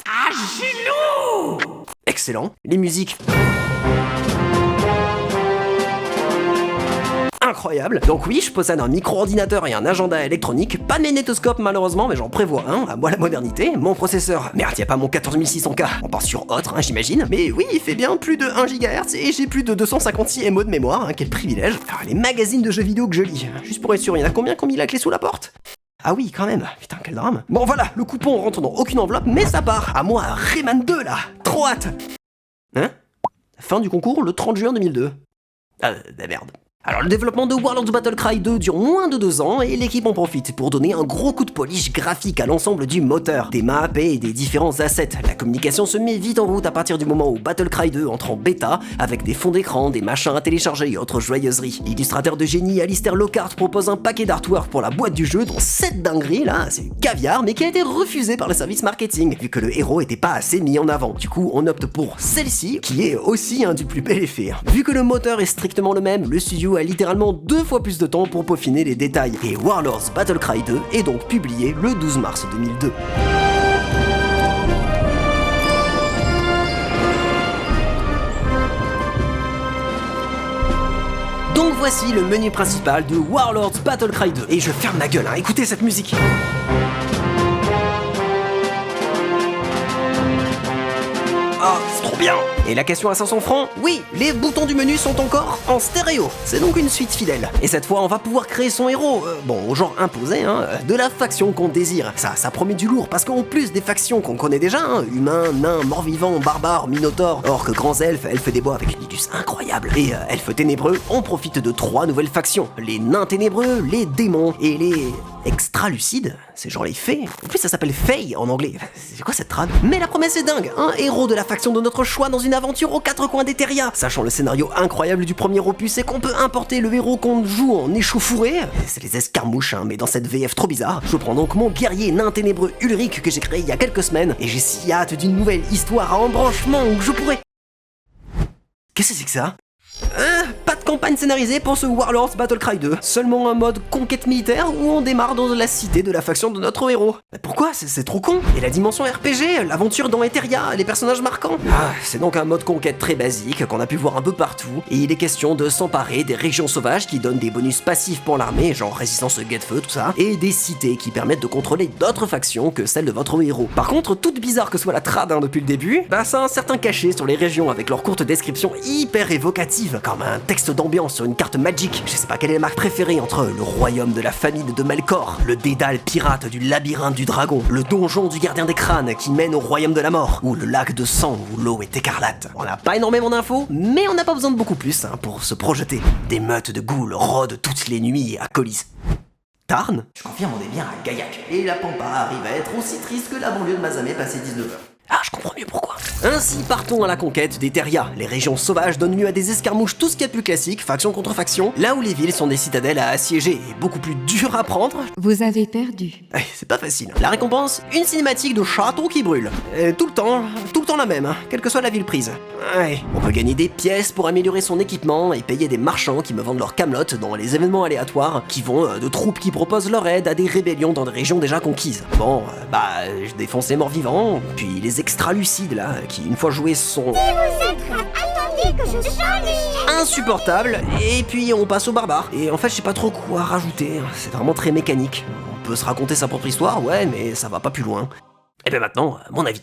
[SPEAKER 1] Excellent. Les musiques? Incroyable. Donc oui, je possède un micro-ordinateur et un agenda électronique, pas de magnétoscope malheureusement, mais j'en prévois un, à moi la modernité. Mon processeur, merde, y a pas mon 14600K, on part sur autre, j'imagine. Mais oui, il fait bien plus de 1 GHz et j'ai plus de 256 MO de mémoire, quel privilège. Alors, les magazines de jeux vidéo que je lis, juste pour être sûr, il y en a combien qui ont mis la clé sous la porte? Ah oui, quand même, putain, quel drame. Bon voilà, le coupon rentre dans aucune enveloppe, mais ça part. À moi, Rayman 2 là, trop hâte. Hein? Fin du concours le 30 juin 2002. Merde. Alors le développement de Warlords Battle Cry 2 dure moins de 2 ans et l'équipe en profite pour donner un gros coup de polish graphique à l'ensemble du moteur, des maps et des différents assets. La communication se met vite en route à partir du moment où Battle Cry 2 entre en bêta avec des fonds d'écran, des machins à télécharger et autres joyeuseries. L'illustrateur de génie Alistair Lockhart propose un paquet d'artwork pour la boîte du jeu dont cette dinguerie là, c'est du caviar mais qui a été refusé par le service marketing vu que le héros était pas assez mis en avant. Du coup on opte pour celle-ci qui est aussi du plus bel effet. Vu que le moteur est strictement le même, le studio a littéralement 2 fois plus de temps pour peaufiner les détails, et Warlords Battle Cry 2 est donc publié le 12 mars 2002. Donc voici le menu principal de Warlords Battle Cry 2, et je ferme ma gueule, écoutez cette musique. Ah, c'est trop bien. Et la question à 500 francs? Oui, les boutons du menu sont encore en stéréo. C'est donc une suite fidèle. Et cette fois, on va pouvoir créer son héros, au genre imposé, de la faction qu'on désire. Ça promet du lourd, parce qu'en plus des factions qu'on connaît déjà, humains, nains, morts-vivants, barbares, minotaures, orques, grands elfes des bois avec une idus incroyable, et elfes ténébreux, on profite de 3 nouvelles factions. Les nains ténébreux, les démons, et les... extra-lucides, c'est genre les fées. En plus ça s'appelle Fae en anglais. C'est quoi cette trad? Mais la promesse est dingue, un héros de la faction de notre choix dans une aventure aux 4 coins d'Eteria. Sachant le scénario incroyable du premier opus, c'est qu'on peut importer le héros qu'on joue en échauffouré. C'est les escarmouches, mais dans cette VF trop bizarre. Je prends donc mon guerrier nain ténébreux Ulrich que j'ai créé il y a quelques semaines, et j'ai si hâte d'une nouvelle histoire à embranchement où je pourrais... Qu'est-ce que c'est que ça? Pas de campagne scénarisée pour ce Warlords Battle Cry 2, seulement un mode conquête militaire où on démarre dans la cité de la faction de notre héros. Mais pourquoi? C'est trop con. Et la dimension RPG, l'aventure dans Eteria, les personnages marquants. C'est donc un mode conquête très basique qu'on a pu voir un peu partout, et il est question de s'emparer des régions sauvages qui donnent des bonus passifs pour l'armée, genre résistance au guet-feu, tout ça, et des cités qui permettent de contrôler d'autres factions que celles de votre héros. Par contre, toute bizarre que soit la trad depuis le début, ça a un certain cachet sur les régions avec leur courte description hyper évocative, comme un texte d'ambiance sur une carte Magic. Je sais pas quelle est la marque préférée entre le royaume de la famine de Melkor, le dédale pirate du labyrinthe du dragon, le donjon du gardien des crânes qui mène au royaume de la mort, ou le lac de sang où l'eau est écarlate. On n'a pas énormément d'infos, mais on n'a pas besoin de beaucoup plus pour se projeter. Des meutes de ghouls rôdent toutes les nuits à Colis. Tarn? Je confirme, on est bien à Gaillac, et la Pampa arrive à être aussi triste que la banlieue de Mazamet passé 19h. Ah, je comprends mieux pourquoi. Ainsi, partons à la conquête d'Eteria. Les régions sauvages donnent lieu à des escarmouches tout ce qu'il y a de plus classique, faction contre faction, là où les villes sont des citadelles à assiéger et beaucoup plus dures à prendre.
[SPEAKER 9] Vous avez perdu.
[SPEAKER 1] C'est pas facile. La récompense, une cinématique de château qui brûle. Tout le temps la même, quelle que soit la ville prise. On peut gagner des pièces pour améliorer son équipement et payer des marchands qui me vendent leur camelote dans les événements aléatoires, qui vont de troupes qui proposent leur aide à des rébellions dans des régions déjà conquises. Bon, je défonce les morts vivants, puis les extra-lucides là, qui, une fois joués, sont insupportables, et puis on passe aux barbares. Et en fait, je sais pas trop quoi rajouter, c'est vraiment très mécanique. On peut se raconter sa propre histoire, ouais, mais ça va pas plus loin. Et bien maintenant, mon avis.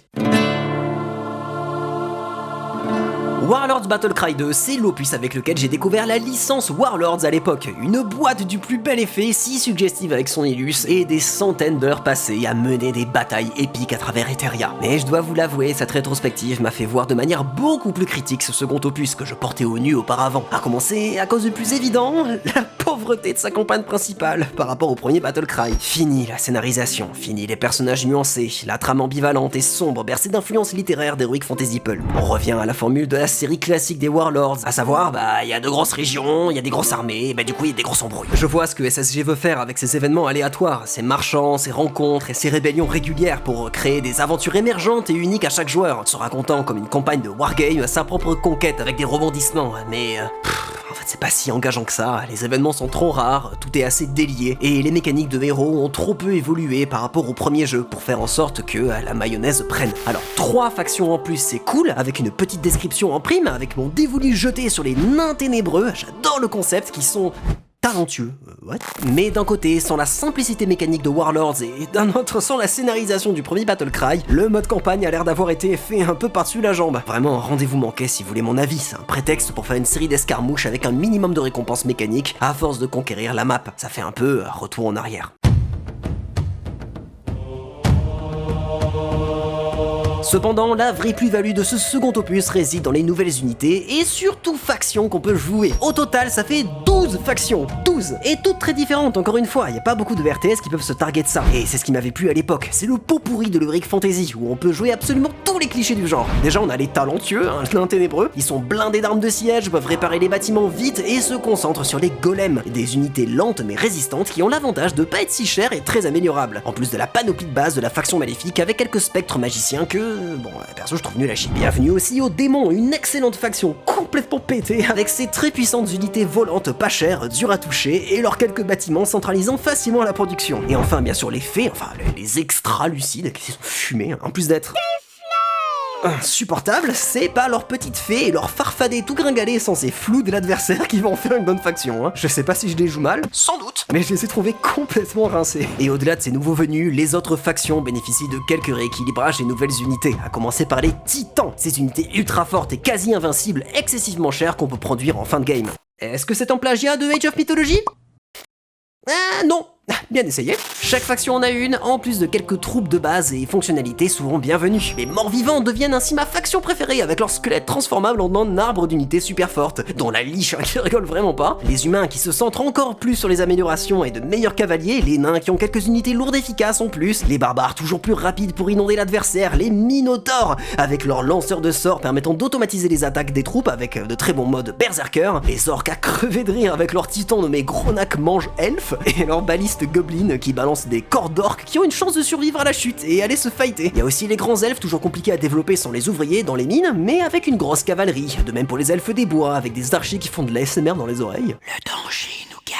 [SPEAKER 1] Warlords Battlecry 2, c'est l'opus avec lequel j'ai découvert la licence Warlords à l'époque. Une boîte du plus bel effet, si suggestive avec son illus, et des centaines d'heures passées à mener des batailles épiques à travers Eteria. Mais je dois vous l'avouer, cette rétrospective m'a fait voir de manière beaucoup plus critique ce second opus que je portais au nu auparavant. À commencer, à cause du plus évident, la pauvreté de sa campagne principale par rapport au premier Battlecry. Fini la scénarisation, fini les personnages nuancés, la trame ambivalente et sombre bercée d'influences littéraires d'Heroic Fantasy Pulp. On revient à la formule de la série classique des Warlords, à savoir, il y a de grosses régions, il y a des grosses armées, du coup il y a des grosses embrouilles. Je vois ce que SSG veut faire avec ces événements aléatoires, ces marchands, ces rencontres et ces rébellions régulières pour créer des aventures émergentes et uniques à chaque joueur, se racontant comme une campagne de wargame à sa propre conquête avec des rebondissements, mais en fait c'est pas si engageant que ça, les événements sont trop rares, tout est assez délié, et les mécaniques de héros ont trop peu évolué par rapport au premier jeu pour faire en sorte que la mayonnaise prenne. Alors 3 factions en plus c'est cool, avec une petite description en prime, avec mon dévolu jeté sur les nains ténébreux, j'adore le concept, qui sont talentueux, what? Mais d'un côté, sans la simplicité mécanique de Warlords et d'un autre sans la scénarisation du premier Battlecry, le mode campagne a l'air d'avoir été fait un peu par-dessus la jambe. Vraiment, rendez-vous manqué si vous voulez mon avis, c'est un prétexte pour faire une série d'escarmouches avec un minimum de récompenses mécaniques à force de conquérir la map. Ça fait un peu retour en arrière. Cependant, la vraie plus-value de ce second opus réside dans les nouvelles unités et surtout factions qu'on peut jouer. Au total, ça fait 12 factions, 12, et toutes très différentes encore une fois, il n'y a pas beaucoup de RTS qui peuvent se targuer de ça. Et c'est ce qui m'avait plu à l'époque, c'est le pot pourri de l'Heroic Fantasy, où on peut jouer absolument tous les clichés du genre. Déjà on a les talentueux, nains ténébreux, ils sont blindés d'armes de siège, peuvent réparer les bâtiments vite et se concentrent sur les golems, des unités lentes mais résistantes qui ont l'avantage de pas être si chères et très améliorables. En plus de la panoplie de base de la faction maléfique avec quelques spectres magiciens que... perso je trouve nul à chier. Bienvenue aussi aux démons, une excellente faction complètement pétée avec ses très puissantes unités volantes pas chères, dures à toucher et leurs quelques bâtiments centralisant facilement la production. Et enfin bien sûr les fées, les extra lucides qui sont fumés, en plus d'être... insupportable, c'est pas leurs petites fées et leurs farfadets tout gringalés censés flous de l'adversaire qui vont en faire une bonne faction. Je sais pas si je les joue mal, sans doute, mais je les ai trouvés complètement rincés. Et au-delà de ces nouveaux venus, les autres factions bénéficient de quelques rééquilibrages et nouvelles unités, à commencer par les titans, ces unités ultra fortes et quasi invincibles, excessivement chères qu'on peut produire en fin de game. Est-ce que c'est un plagiat de Age of Mythology ? Non. Bien essayé. Chaque faction en a une, en plus de quelques troupes de base et fonctionnalités souvent bienvenues. Les morts-vivants deviennent ainsi ma faction préférée avec leurs squelettes transformables en un arbre d'unités super fortes, dont la liche qui rigole vraiment pas, les humains qui se centrent encore plus sur les améliorations et de meilleurs cavaliers, les nains qui ont quelques unités lourdes efficaces en plus, les barbares toujours plus rapides pour inonder l'adversaire, les minotaures avec leurs lanceurs de sorts permettant d'automatiser les attaques des troupes avec de très bons modes berserker, les orques à crever de rire avec leurs titans nommés Gronak mange elfe et leurs balistes gobelins qui balancent des corps d'orques qui ont une chance de survivre à la chute et aller se fighter. Il y a aussi les grands elfes toujours compliqués à développer sans les ouvriers dans les mines, mais avec une grosse cavalerie. De même pour les elfes des bois avec des archers qui font de l'ASMR dans les oreilles. Le danger nous guette.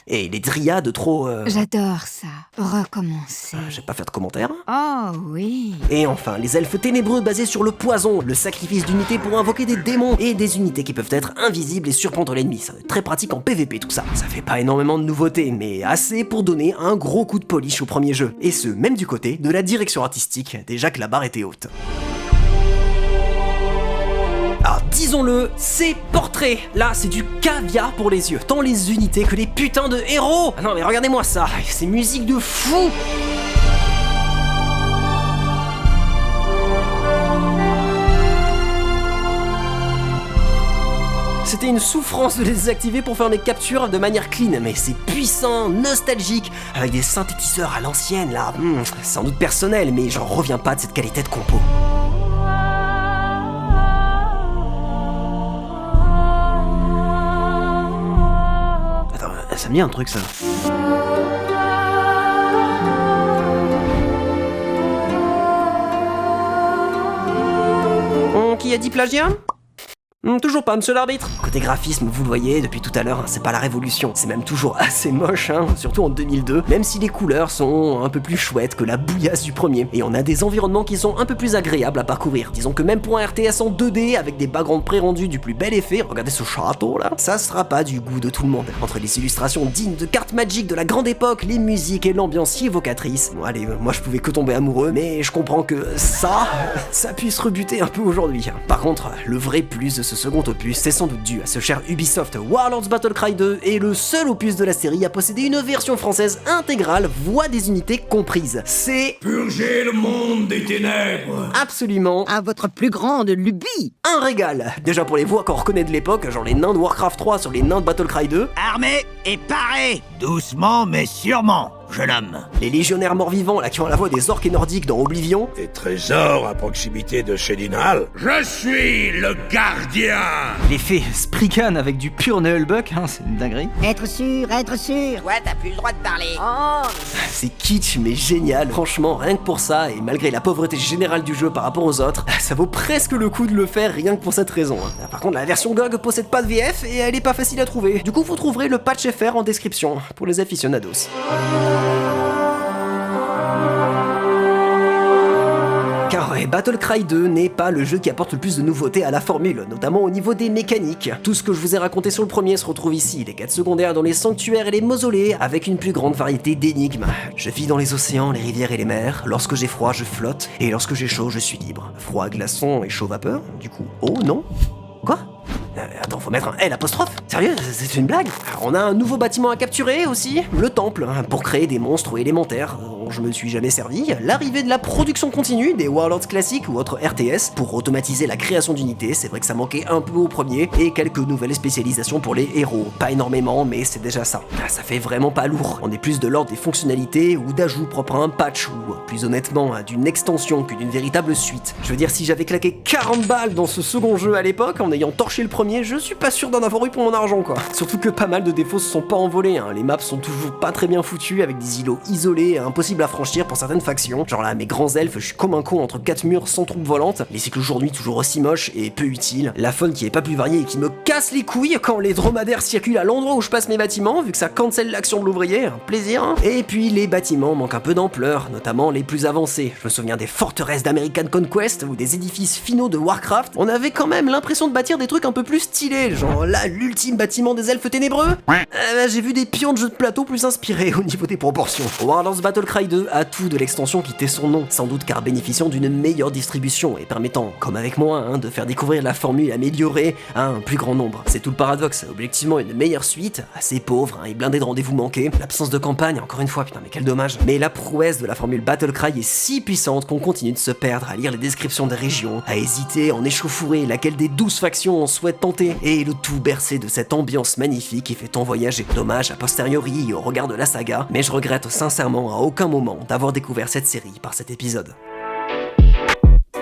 [SPEAKER 1] Et les dryades trop...
[SPEAKER 9] J'adore ça. Recommencer.
[SPEAKER 1] J'ai pas fait de commentaires.
[SPEAKER 9] Oh oui.
[SPEAKER 1] Et enfin, les elfes ténébreux basés sur le poison, le sacrifice d'unités pour invoquer des démons et des unités qui peuvent être invisibles et surprendre l'ennemi. Ça va être très pratique en PVP tout ça. Ça fait pas énormément de nouveautés, mais assez pour donner un gros coup de polish au premier jeu. Et ce, même du côté de la direction artistique, déjà que la barre était haute. Alors disons-le, c'est portrait. Là, c'est du caviar pour les yeux. Tant les unités que les putains de héros. Ah non mais regardez-moi ça, c'est musique de fou. C'était une souffrance de les désactiver pour faire mes captures de manière clean, mais c'est puissant, nostalgique, avec des synthétiseurs à l'ancienne là. Sans doute personnel, mais j'en reviens pas de cette qualité de compo. Ça me dit un truc ça. Qui a dit plagiat ? Toujours pas, monsieur l'arbitre. Côté graphisme, vous le voyez, depuis tout à l'heure, c'est pas la révolution. C'est même toujours assez moche, surtout en 2002, même si les couleurs sont un peu plus chouettes que la bouillasse du premier. Et on a des environnements qui sont un peu plus agréables à parcourir. Disons que même pour un RTS en 2D, avec des backgrounds pré-rendus du plus bel effet, regardez ce château là, ça sera pas du goût de tout le monde. Entre les illustrations dignes de cartes Magic de la grande époque, les musiques et l'ambiance si évocatrice, bon allez, moi je pouvais que tomber amoureux, mais je comprends que ça puisse rebuter un peu aujourd'hui. Par contre, le vrai plus de ce second opus, c'est sans doute dû à ce cher Ubisoft. Warlords Battle Cry 2 est le seul opus de la série à posséder une version française intégrale, voix des unités comprises. C'est
[SPEAKER 4] Purger le monde des ténèbres.
[SPEAKER 1] Absolument
[SPEAKER 10] À votre plus grande lubie.
[SPEAKER 1] un régal. Déjà pour les voix qu'on reconnaît de l'époque, genre les nains de Warcraft 3 sur les nains de Battle Cry 2,
[SPEAKER 8] Armé et paré. Doucement mais sûrement, jeune homme.
[SPEAKER 1] les légionnaires morts-vivants là qui ont la voix des orques nordiques dans Oblivion,
[SPEAKER 4] Des trésors à proximité de Shedinhal. Je suis le gardien.
[SPEAKER 11] Les fées Spriggan avec du pur Nullbuck, c'est une dinguerie.
[SPEAKER 10] Être sûr, être sûr.
[SPEAKER 12] Ouais, t'as plus le droit de parler.
[SPEAKER 1] c'est kitsch mais génial. Franchement, rien que pour ça, et malgré la pauvreté générale du jeu par rapport aux autres, ça vaut presque le coup de le faire rien que pour cette raison. Par contre, la version GOG possède pas de VF et elle est pas facile à trouver. Du coup, vous trouverez le patch FR en description pour les aficionados. Car ouais, Battle Cry 2 n'est pas le jeu qui apporte le plus de nouveautés à la formule, notamment au niveau des mécaniques. Tout ce que je vous ai raconté sur le premier se retrouve ici, les quêtes secondaires dans les sanctuaires et les mausolées, avec une plus grande variété d'énigmes. Je vis dans les océans, les rivières et les mers, lorsque j'ai froid je flotte, et lorsque j'ai chaud je suis libre. Froid glaçon et chaud vapeur, du coup, oh non? Quoi? Attends, faut mettre un L apostrophe? Sérieux? C'est une blague? On a un nouveau bâtiment à capturer aussi, le temple, pour créer des monstres élémentaires dont je me suis jamais servi, l'arrivée de la production continue des Warlords classiques ou autres RTS pour automatiser la création d'unités, c'est vrai que ça manquait un peu au premier, et quelques nouvelles spécialisations pour les héros, pas énormément mais c'est déjà ça. Ça fait vraiment pas lourd, on est plus de l'ordre des fonctionnalités ou d'ajouts propres à un patch ou plus honnêtement d'une extension que d'une véritable suite. Je veux dire, si j'avais claqué 40 balles dans ce second jeu à l'époque en ayant torché le premier, je suis pas sûr d'en avoir eu pour mon argent quoi. Surtout que pas mal de défauts se sont pas envolés, les maps sont toujours pas très bien foutus avec des îlots isolés, impossibles à franchir pour certaines factions. Genre là, mes grands elfes, je suis comme un con entre 4 murs sans troupes volantes, les cycles jour-nuit toujours aussi moches et peu utiles, la faune qui est pas plus variée et qui me casse les couilles quand les dromadaires circulent à l'endroit où je passe mes bâtiments, vu que ça cancelle l'action de l'ouvrier, un plaisir. Et puis les bâtiments manquent un peu d'ampleur, notamment les plus avancés. Je me souviens des forteresses d'American Conquest ou des édifices finaux de Warcraft, on avait quand même l'impression de bâtir des trucs un peu plus stylés, genre là, l'ultime bâtiment des elfes ténébreux. J'ai vu des pions de jeux de plateau plus inspirés au niveau des proportions. Warlords Battle Cry 2 a tout de l'extension qui tait son nom, sans doute car bénéficiant d'une meilleure distribution et permettant, comme avec moi, de faire découvrir la formule améliorée à un plus grand nombre. C'est tout le paradoxe, objectivement une meilleure suite, assez pauvre et blindée de rendez-vous manqués, l'absence de campagne, encore une fois, putain mais quel dommage. Mais la prouesse de la formule Battle Cry est si puissante qu'on continue de se perdre à lire les descriptions des régions, à hésiter, en échauffourée laquelle des 12 factions on souhaite tenter, et le tout bercé de cette ambiance magnifique qui fait tant voyager. Dommage a posteriori au regard de la saga, mais je regrette sincèrement à aucun moment d'avoir découvert cette série par cet épisode.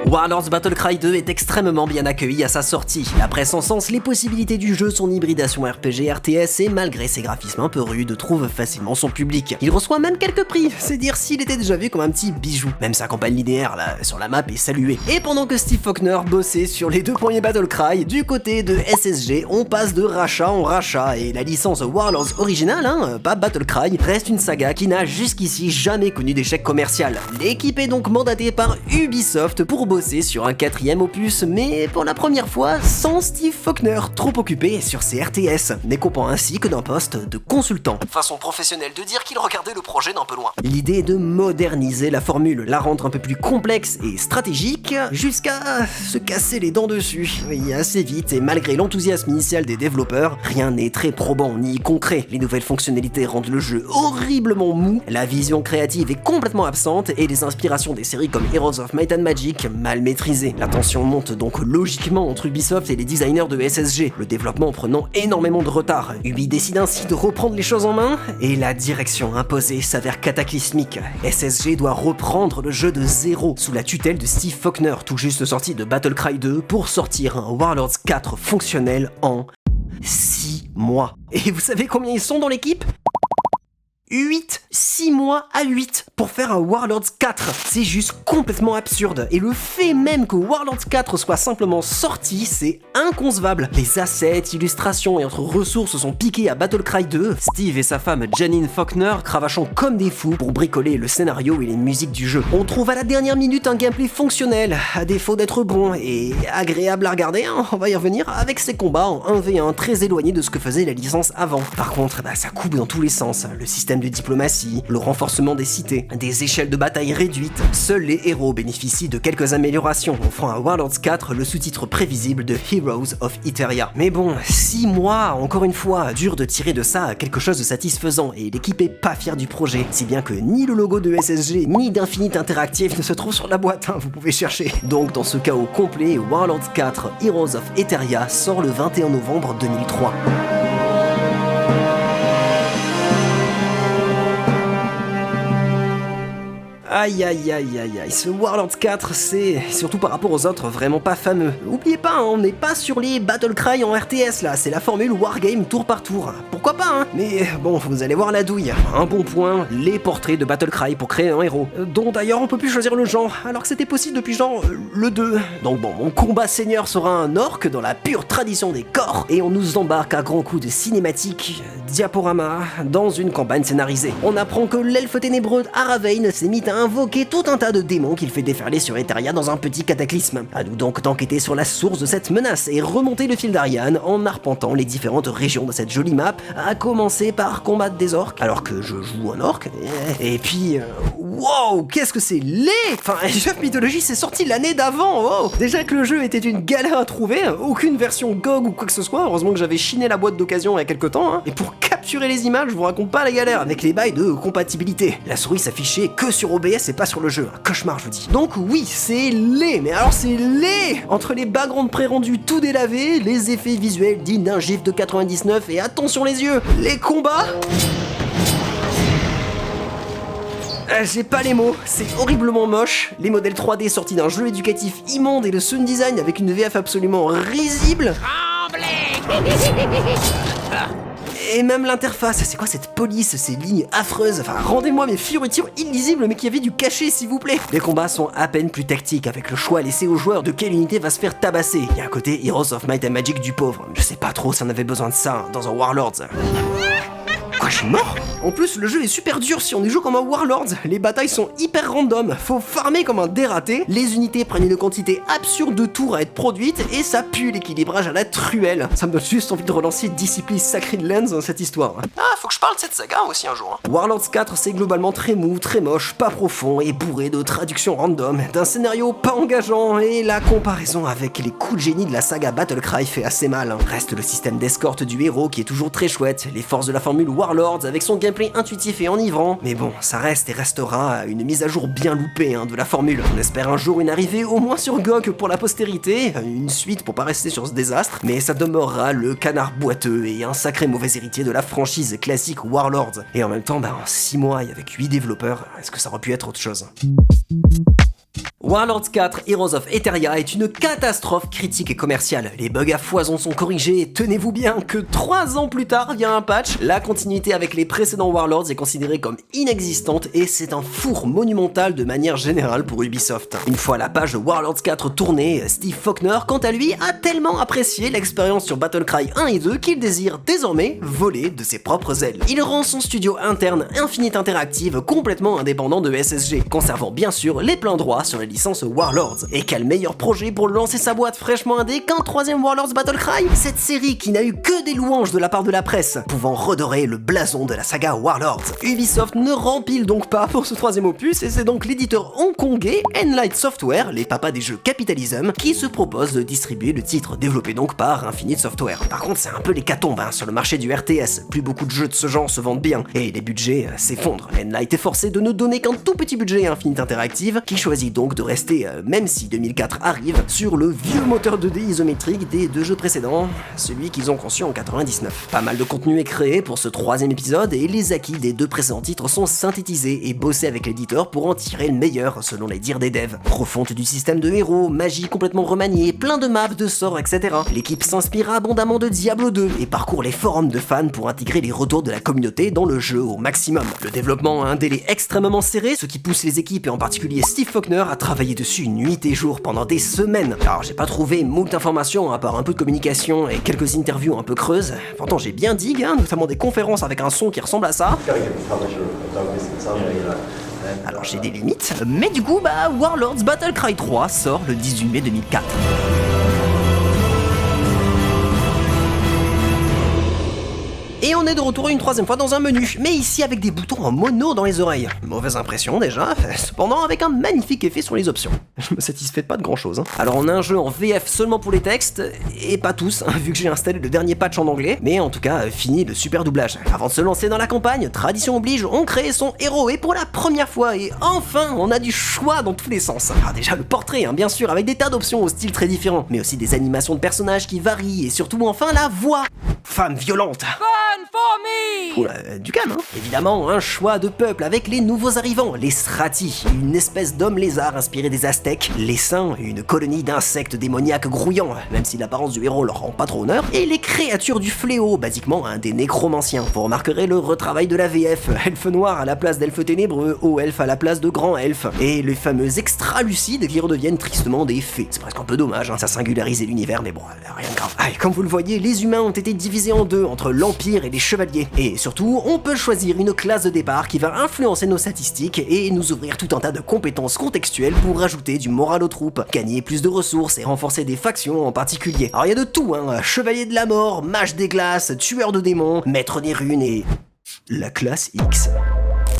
[SPEAKER 1] Warlords Battle Cry 2 est extrêmement bien accueilli à sa sortie. La presse encense les possibilités du jeu, son hybridation RPG RTS et malgré ses graphismes un peu rudes, trouve facilement son public. Il reçoit même quelques prix, c'est dire s'il était déjà vu comme un petit bijou. Même sa campagne linéaire là, sur la map est saluée. Et pendant que Steve Faulkner bossait sur les 2 premiers Battle Cry, du côté de SSG, on passe de rachat en rachat et la licence Warlords originale, pas Battle Cry, reste une saga qui n'a jusqu'ici jamais connu d'échec commercial. L'équipe est donc mandatée par Ubisoft pour bosser sur un 4e opus, mais pour la première fois sans Steve Faulkner, trop occupé sur ses RTS, n'écopant ainsi que d'un poste de consultant. Façon professionnelle de dire qu'il regardait le projet d'un peu loin. L'idée est de moderniser la formule, la rendre un peu plus complexe et stratégique, jusqu'à se casser les dents dessus. Oui, assez vite, et malgré l'enthousiasme initial des développeurs, rien n'est très probant ni concret. Les nouvelles fonctionnalités rendent le jeu horriblement mou, la vision créative est complètement absente, et les inspirations des séries comme Heroes of Might and Magic mal maîtrisées. La tension monte donc logiquement entre Ubisoft et les designers de SSG, le développement prenant énormément de retard. Ubi décide ainsi de reprendre les choses en main, et la direction imposée s'avère cataclysmique. SSG doit reprendre le jeu de zéro, sous la tutelle de Steve Faulkner, tout juste sorti de Battle Cry 2, pour sortir un Warlords 4 fonctionnel en 6 mois. Et vous savez combien ils sont dans l'équipe ? 6 mois à 8 pour faire un Warlords 4. C'est juste complètement absurde. Et le fait même que Warlords 4 soit simplement sorti, c'est inconcevable. Les assets, illustrations et autres ressources sont piqués à Battlecry 2. Steve et sa femme Janine Faulkner cravachant comme des fous pour bricoler le scénario et les musiques du jeu. On trouve à la dernière minute un gameplay fonctionnel, à défaut d'être bon et agréable à regarder, hein, on va y revenir, avec ses combats en 1v1 très éloignés de ce que faisait la licence avant. Par contre, ça coupe dans tous les sens. Le système de diplomatie, le renforcement des cités, des échelles de bataille réduites. Seuls les héros bénéficient de quelques améliorations, offrant à Warlords 4 le sous-titre prévisible de Heroes of Iteria. Mais bon, 6 mois, encore une fois, dur de tirer de ça quelque chose de satisfaisant, et l'équipe est pas fière du projet, si bien que ni le logo de SSG ni d'Infinite Interactive ne se trouve sur la boîte, hein, vous pouvez chercher. Donc dans ce chaos complet, Warlords 4 Heroes of Iteria sort le 21 novembre 2003. Aïe aïe aïe aïe aïe, ce Warlords 4 c'est, surtout par rapport aux autres, vraiment pas fameux. Oubliez pas, hein, on n'est pas sur les Battlecry en RTS là, c'est la formule Wargame tour par tour. Pourquoi pas hein, mais bon, vous allez voir la douille. Un bon point, les portraits de Battlecry pour créer un héros, dont d'ailleurs on peut plus choisir le genre, alors que c'était possible depuis genre le 2. Donc bon, mon combat seigneur sera un orc dans la pure tradition des corps, et on nous embarque à grands coups de cinématique, diaporama, dans une campagne scénarisée. On apprend que l'elfe ténébreux Aravain s'est mis à invoquer tout un tas de démons qu'il fait déferler sur Eteria dans un petit cataclysme. À nous donc d'enquêter sur la source de cette menace et remonter le fil d'Ariane en arpentant les différentes régions de cette jolie map, à commencer par combattre des orques, alors que je joue un orc, et puis... wow, qu'est-ce que c'est laid! Enfin, Age of Mythology c'est sorti l'année d'avant, oh. Déjà que le jeu était une galère à trouver, aucune version GOG ou quoi que ce soit, heureusement que j'avais chiné la boîte d'occasion il y a quelques temps, hein. Et pour capturer les images, je vous raconte pas la galère avec les bails de compatibilité. La souris s'affichait que sur OBS et pas sur le jeu, un cauchemar je vous dis. Donc oui, c'est laid, mais alors c'est laid! Entre les backgrounds pré-rendus tout délavés, les effets visuels dignes d'un GIF de 99 et attention les yeux, les combats... j'ai pas les mots, c'est horriblement moche, les modèles 3D sortis d'un jeu éducatif immonde et le sound design avec une VF absolument risible. Et même l'interface, c'est quoi cette police, ces lignes affreuses? Enfin, rendez-moi mes fioritures illisibles mais qui avaient du cachet s'il vous plaît. Les combats sont à peine plus tactiques avec le choix laissé aux joueurs de quelle unité va se faire tabasser. Il y a un côté Heroes of Might and Magic du pauvre. Je sais pas trop si on avait besoin de ça dans un Warlords. Quoi, je suis mort? En plus, le jeu est super dur si on y joue comme un Warlords. Les batailles sont hyper random, faut farmer comme un dératé, les unités prennent une quantité absurde de tours à être produites et ça pue l'équilibrage à la truelle. Ça me donne juste envie de relancer Discipline Sacred Lands dans cette histoire. Ah, faut que je parle de cette saga aussi un jour. Warlords 4, c'est globalement très mou, très moche, pas profond et bourré de traductions random, d'un scénario pas engageant et la comparaison avec les coups de génie de la saga Battlecry fait assez mal. Reste le système d'escorte du héros qui est toujours très chouette, les forces de la formule Warlords avec son gameplay intuitif et enivrant, mais bon, ça reste et restera une mise à jour bien loupée de la formule. On espère un jour une arrivée au moins sur GOG pour la postérité, une suite pour pas rester sur ce désastre, mais ça demeurera le canard boiteux et un sacré mauvais héritier de la franchise classique Warlords. Et en même temps, en 6 mois et avec 8 développeurs, est-ce que ça aurait pu être autre chose? Warlords 4 Heroes of Iteria est une catastrophe critique et commerciale. Les bugs à foison sont corrigés et tenez-vous bien que 3 ans plus tard, via un patch, la continuité avec les précédents Warlords est considérée comme inexistante et c'est un four monumental de manière générale pour Ubisoft. Une fois la page de Warlords 4 tournée, Steve Faulkner, quant à lui, a tellement apprécié l'expérience sur Battlecry 1 et 2 qu'il désire désormais voler de ses propres ailes. Il rend son studio interne Infinite Interactive complètement indépendant de SSG, conservant bien sûr les pleins droits sur la licence Warlords. Et quel meilleur projet pour lancer sa boîte fraîchement indé qu'un 3ème Warlords Battlecry? Cette série qui n'a eu que des louanges de la part de la presse, pouvant redorer le blason de la saga Warlords. Ubisoft ne rempile donc pas pour ce 3ème opus et c'est donc l'éditeur hongkongais Enlight Software, les papas des jeux Capitalism, qui se propose de distribuer le titre, développé donc par Infinite Software. Par contre, c'est un peu l'hécatombe sur le marché du RTS, plus beaucoup de jeux de ce genre se vendent bien, et les budgets s'effondrent. Enlight est forcé de ne donner qu'un tout petit budget à Infinite Interactive, qui choisit donc de de rester, même si 2004 arrive, sur le vieux moteur 2D isométrique des deux jeux précédents, celui qu'ils ont conçu en 99. Pas mal de contenu est créé pour ce 3e épisode et les acquis des 2 précédents titres sont synthétisés et bossés avec l'éditeur pour en tirer le meilleur selon les dires des devs. Refonte du système de héros, magie complètement remaniée, plein de maps, de sorts, etc. L'équipe s'inspire abondamment de Diablo 2 et parcourt les forums de fans pour intégrer les retours de la communauté dans le jeu au maximum. Le développement a un délai extrêmement serré, ce qui pousse les équipes et en particulier Steve Faulkner à travailler dessus nuit et jour pendant des semaines. Alors j'ai pas trouvé moult informations à part un peu de communication et quelques interviews un peu creuses. Pourtant j'ai bien dig, notamment des conférences avec un son qui ressemble à ça. Alors j'ai des limites, mais du coup Warlords Battle Cry 3 sort le 18 mai 2004. Et on est de retour une 3e fois dans un menu, mais ici avec des boutons en mono dans les oreilles. Mauvaise impression déjà, cependant avec un magnifique effet sur les options. Je me satisfais pas de grand chose. Alors on a un jeu en VF seulement pour les textes, et pas tous, vu que j'ai installé le dernier patch en anglais, mais en tout cas fini le super doublage. Avant de se lancer dans la campagne, tradition oblige, on crée son héros, et pour la première fois, et enfin on a du choix dans tous les sens. Alors déjà le portrait, bien sûr, avec des tas d'options au style très différent, mais aussi des animations de personnages qui varient, et surtout enfin la voix. Femme violente. Oula, du calme, Évidemment, un choix de peuple avec les nouveaux arrivants, les Strati, une espèce d'homme lézard inspiré des Aztèques, les Saints, une colonie d'insectes démoniaques grouillants, même si l'apparence du héros leur rend pas trop honneur, et les créatures du fléau, basiquement des nécromanciens. Vous remarquerez le retravail de la VF, elfe noir à la place d'elfe ténébreux, haut elfe à la place de grand elfe, et les fameux extra-lucides qui redeviennent tristement des fées. C'est presque un peu dommage, ça singularisait l'univers, mais bon, rien de grave. Allez, comme vous le voyez, les humains ont été divisés en deux, entre l'Empire et les chevaliers. Et surtout, on peut choisir une classe de départ qui va influencer nos statistiques et nous ouvrir tout un tas de compétences contextuelles pour rajouter du moral aux troupes, gagner plus de ressources et renforcer des factions en particulier. Alors il y a de tout, chevalier de la mort, mage des glaces, tueur de démons, maître des runes et la classe X.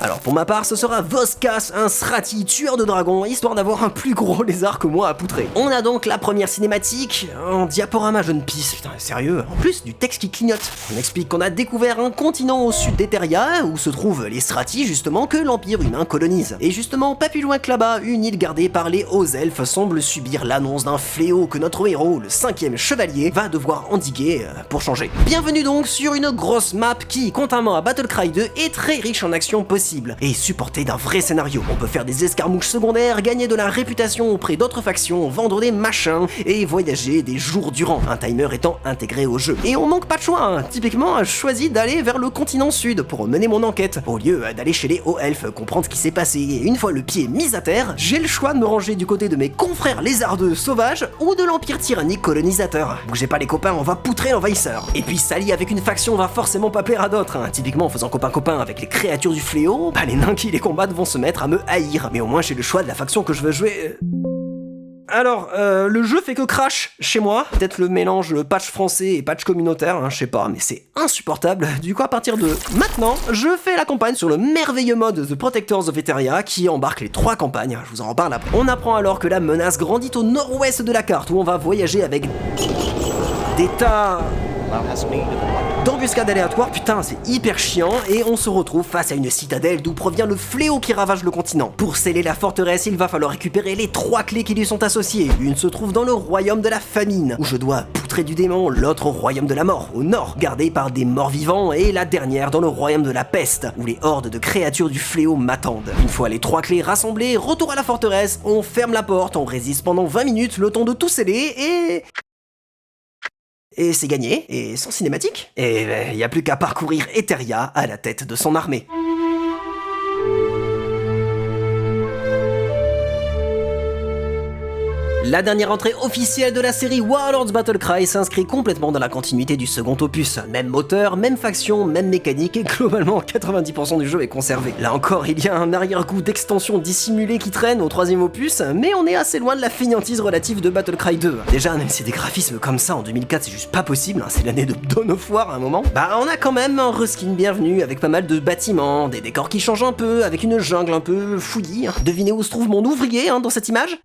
[SPEAKER 1] Alors pour ma part, ce sera Voskas, un Srati tueur de dragons, histoire d'avoir un plus gros lézard que moi à poutrer. On a donc la première cinématique, en diaporama jeune pisse, putain sérieux, en plus du texte qui clignote. On explique qu'on a découvert un continent au sud d'Eteria, où se trouvent les Srati justement, que l'Empire humain colonise. Et justement, pas plus loin que là-bas, une île gardée par les hauts elfes semble subir l'annonce d'un fléau que notre héros, le 5e chevalier, va devoir endiguer pour changer. Bienvenue donc sur une grosse map qui, contrairement à Battle Cry 2, est très riche en actions possibles et supportée d'un vrai scénario. On peut faire des escarmouches secondaires, gagner de la réputation auprès d'autres factions, vendre des machins et voyager des jours durant, un timer étant intégré au jeu. Et on manque pas de choix, Typiquement, je choisis d'aller vers le continent sud pour mener mon enquête, au lieu d'aller chez les hauts elfes, comprendre ce qui s'est passé. Et une fois le pied mis à terre, j'ai le choix de me ranger du côté de mes confrères lézardeux sauvages ou de l'empire tyrannique colonisateur. Bougez pas les copains, on va poutrer l'envahisseur. Et puis s'allier avec une faction va forcément pas plaire à d'autres, Typiquement en faisant copain-copain avec les créatures du fléau, les nains qui les combattent vont se mettre à me haïr. Mais au moins j'ai le choix de la faction que je veux jouer. Alors, le jeu fait que crash chez moi. Peut-être le mélange patch français et patch communautaire, je sais pas, mais c'est insupportable. Du coup, à partir de maintenant, je fais la campagne sur le merveilleux mode The Protectors of Eteria qui embarque les 3 campagnes. Je vous en reparle après. On apprend alors que la menace grandit au nord-ouest de la carte où on va voyager avec des tas d'embuscades aléatoires, putain c'est hyper chiant, et on se retrouve face à une citadelle d'où provient le fléau qui ravage le continent. Pour sceller la forteresse, il va falloir récupérer les 3 clés qui lui sont associées. Une se trouve dans le royaume de la famine, où je dois poutrer du démon, l'autre au royaume de la mort, au nord, gardé par des morts vivants, et la dernière dans le royaume de la peste, où les hordes de créatures du fléau m'attendent. Une fois les 3 clés rassemblées, retour à la forteresse, on ferme la porte, on résiste pendant 20 minutes, le temps de tout sceller, et c'est gagné, et sans cinématique. Et il n'y a plus qu'à parcourir Eteria à la tête de son armée. La dernière entrée officielle de la série Warlords Battle Cry s'inscrit complètement dans la continuité du second opus. Même moteur, même faction, même mécanique, et globalement 90% du jeu est conservé. Là encore, il y a un arrière-goût d'extension dissimulée qui traîne au 3e opus, mais on est assez loin de la fainéantise relative de Battle Cry 2. Déjà, même si des graphismes comme ça en 2004, c'est juste pas possible, c'est l'année de Dawn of War à un moment, on a quand même un reskin bienvenu avec pas mal de bâtiments, des décors qui changent un peu, avec une jungle un peu fouillie. Devinez où se trouve mon ouvrier dans cette image ?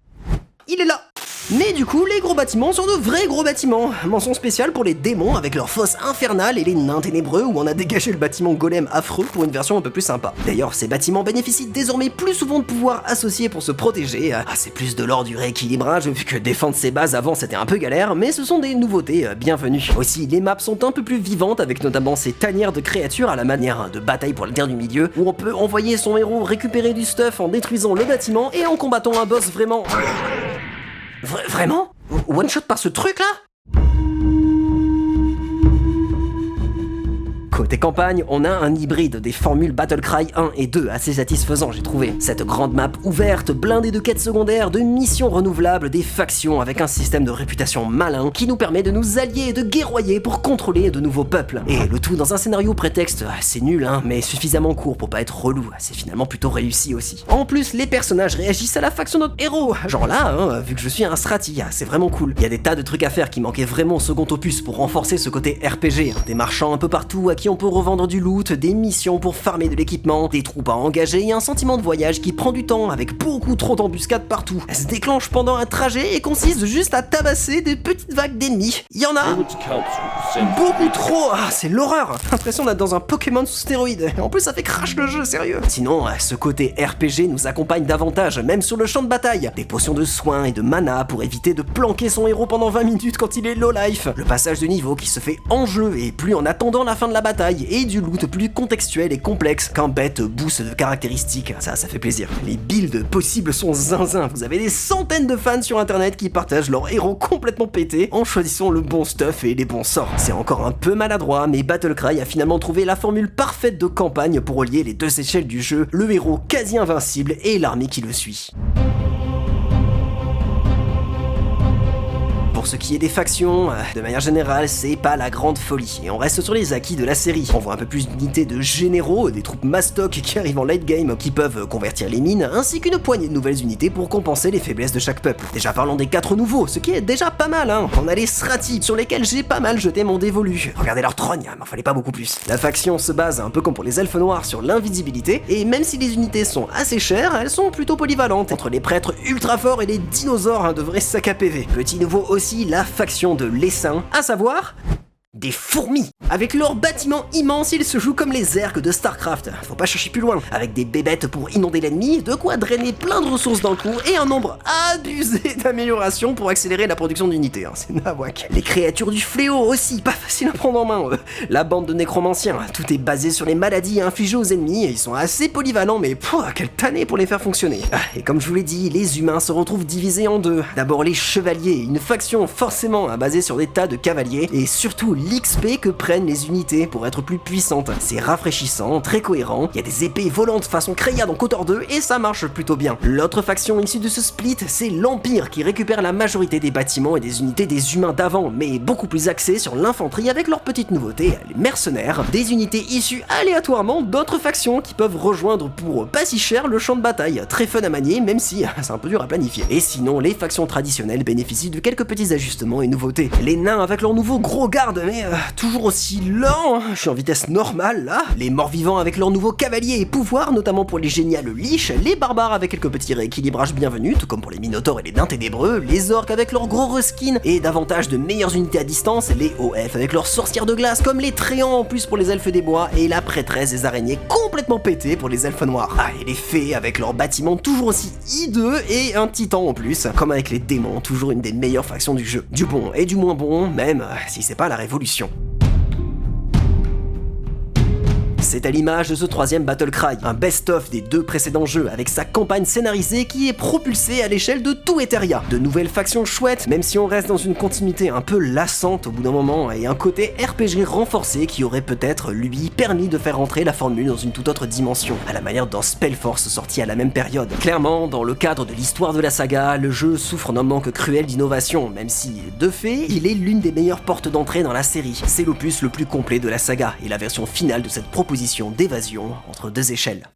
[SPEAKER 1] Il est là. Mais du coup, les gros bâtiments sont de vrais gros bâtiments. Mention spéciale pour les démons avec leurs fosses infernales et les nains ténébreux où on a dégagé le bâtiment golem affreux pour une version un peu plus sympa. D'ailleurs, ces bâtiments bénéficient désormais plus souvent de pouvoirs associés pour se protéger. C'est plus de l'ordre du rééquilibrage vu que défendre ses bases avant c'était un peu galère, mais ce sont des nouveautés bienvenues. Aussi, les maps sont un peu plus vivantes avec notamment ces tanières de créatures à la manière de bataille pour la terre du milieu où on peut envoyer son héros récupérer du stuff en détruisant le bâtiment et en combattant un boss vraiment... Vraiment ? One shot par ce truc là ? Côté campagne, on a un hybride des formules Battlecry 1 et 2 assez satisfaisant, j'ai trouvé. Cette grande map ouverte, blindée de quêtes secondaires, de missions renouvelables, des factions avec un système de réputation malin qui nous permet de nous allier et de guerroyer pour contrôler de nouveaux peuples. Et le tout dans un scénario prétexte assez nul, hein, mais suffisamment court pour pas être relou. C'est finalement plutôt réussi aussi. En plus, les personnages réagissent à la faction de notre héros. Genre là, hein, vu que je suis un strati, c'est vraiment cool. Il y a des tas de trucs à faire qui manquaient vraiment au second opus pour renforcer ce côté RPG. Des marchands un peu partout à qui on peut revendre du loot, des missions pour farmer de l'équipement, des troupes à engager et un sentiment de voyage qui prend du temps avec beaucoup trop d'embuscades partout. Elle se déclenche pendant un trajet et consiste juste à tabasser des petites vagues d'ennemis. Il y en a beaucoup trop, c'est l'horreur. L'impression d'être dans un Pokémon sous stéroïdes. En plus ça fait crash le jeu, sérieux. Sinon, ce côté RPG nous accompagne davantage, même sur le champ de bataille. Des potions de soins et de mana pour éviter de planquer son héros pendant 20 minutes quand il est low life. Le passage de niveau qui se fait en jeu et plus en attendant la fin de la bataille et du loot plus contextuel et complexe qu'un bête boost de caractéristiques. Ça fait plaisir. Les builds possibles sont zinzin. Vous avez des centaines de fans sur internet qui partagent leur héros complètement pété en choisissant le bon stuff et les bons sorts. C'est encore un peu maladroit, mais Battlecry a finalement trouvé la formule parfaite de campagne pour relier les deux échelles du jeu, le héros quasi invincible et l'armée qui le suit. Pour ce qui est des factions, de manière générale, c'est pas la grande folie. Et on reste sur les acquis de la série. On voit un peu plus d'unités de généraux, des troupes mastoc qui arrivent en late game, qui peuvent convertir les mines, ainsi qu'une poignée de nouvelles unités pour compenser les faiblesses de chaque peuple. Déjà parlons des 4 nouveaux, ce qui est déjà pas mal, hein. On a les Strati, sur lesquels j'ai pas mal jeté mon dévolu. Regardez leur trogne, m'en fallait pas beaucoup plus. La faction se base, un peu comme pour les elfes noirs, sur l'invisibilité, et même si les unités sont assez chères, elles sont plutôt polyvalentes. Entre les prêtres ultra forts et les dinosaures de vrais sacs à PV. Petit nouveau aussi, la faction de l'essaim, à savoir des fourmis. Avec leurs bâtiments immenses, ils se jouent comme les ergs de Starcraft. Faut pas chercher plus loin. Avec des bébêtes pour inonder l'ennemi, de quoi drainer plein de ressources d'un coup et un nombre abusé d'améliorations pour accélérer la production d'unités. C'est nawak. Les créatures du fléau aussi, pas facile à prendre en main. La bande de nécromanciens, tout est basé sur les maladies infligées aux ennemis. Ils sont assez polyvalents, mais quelle tannée pour les faire fonctionner. Et comme je vous l'ai dit, les humains se retrouvent divisés en deux. D'abord les chevaliers, une faction forcément basée sur des tas de cavaliers, et surtout l'XP que prennent les unités pour être plus puissantes. C'est rafraîchissant, très cohérent, il y a des épées volantes façon Kreia dans KOTOR 2 et ça marche plutôt bien. L'autre faction issue de ce split, c'est l'Empire qui récupère la majorité des bâtiments et des unités des humains d'avant, mais beaucoup plus axés sur l'infanterie avec leur petite nouveauté, les mercenaires, des unités issues aléatoirement d'autres factions qui peuvent rejoindre pour pas si cher le champ de bataille. Très fun à manier, même si c'est un peu dur à planifier. Et sinon, les factions traditionnelles bénéficient de quelques petits ajustements et nouveautés. Les nains avec leur nouveau gros garde, mais toujours aussi lent, je suis en vitesse normale là. Les morts-vivants avec leurs nouveaux cavaliers et pouvoirs, notamment pour les géniales liches, les barbares avec quelques petits rééquilibrages bienvenus, tout comme pour les minotaures et les nains ténébreux, les orques avec leurs gros reskins et davantage de meilleures unités à distance, les OF avec leurs sorcières de glace comme les tréants en plus pour les elfes des bois et la prêtresse des araignées complètement pétée pour les elfes noirs. Et les fées avec leurs bâtiments toujours aussi hideux et un titan en plus, comme avec les démons, toujours une des meilleures factions du jeu. Du bon et du moins bon, même si c'est pas la révolution. C'est à l'image de ce troisième Battlecry, un best-of des deux précédents jeux avec sa campagne scénarisée qui est propulsée à l'échelle de tout Eteria. De nouvelles factions chouettes, même si on reste dans une continuité un peu lassante au bout d'un moment, et un côté RPG renforcé qui aurait peut-être, lui, permis de faire entrer la formule dans une toute autre dimension, à la manière d'un Spellforce sorti à la même période. Clairement, dans le cadre de l'histoire de la saga, le jeu souffre d'un manque cruel d'innovation, même si, de fait, il est l'une des meilleures portes d'entrée dans la série. C'est l'opus le plus complet de la saga, et la version finale de cette proposition d'évasion entre deux échelles.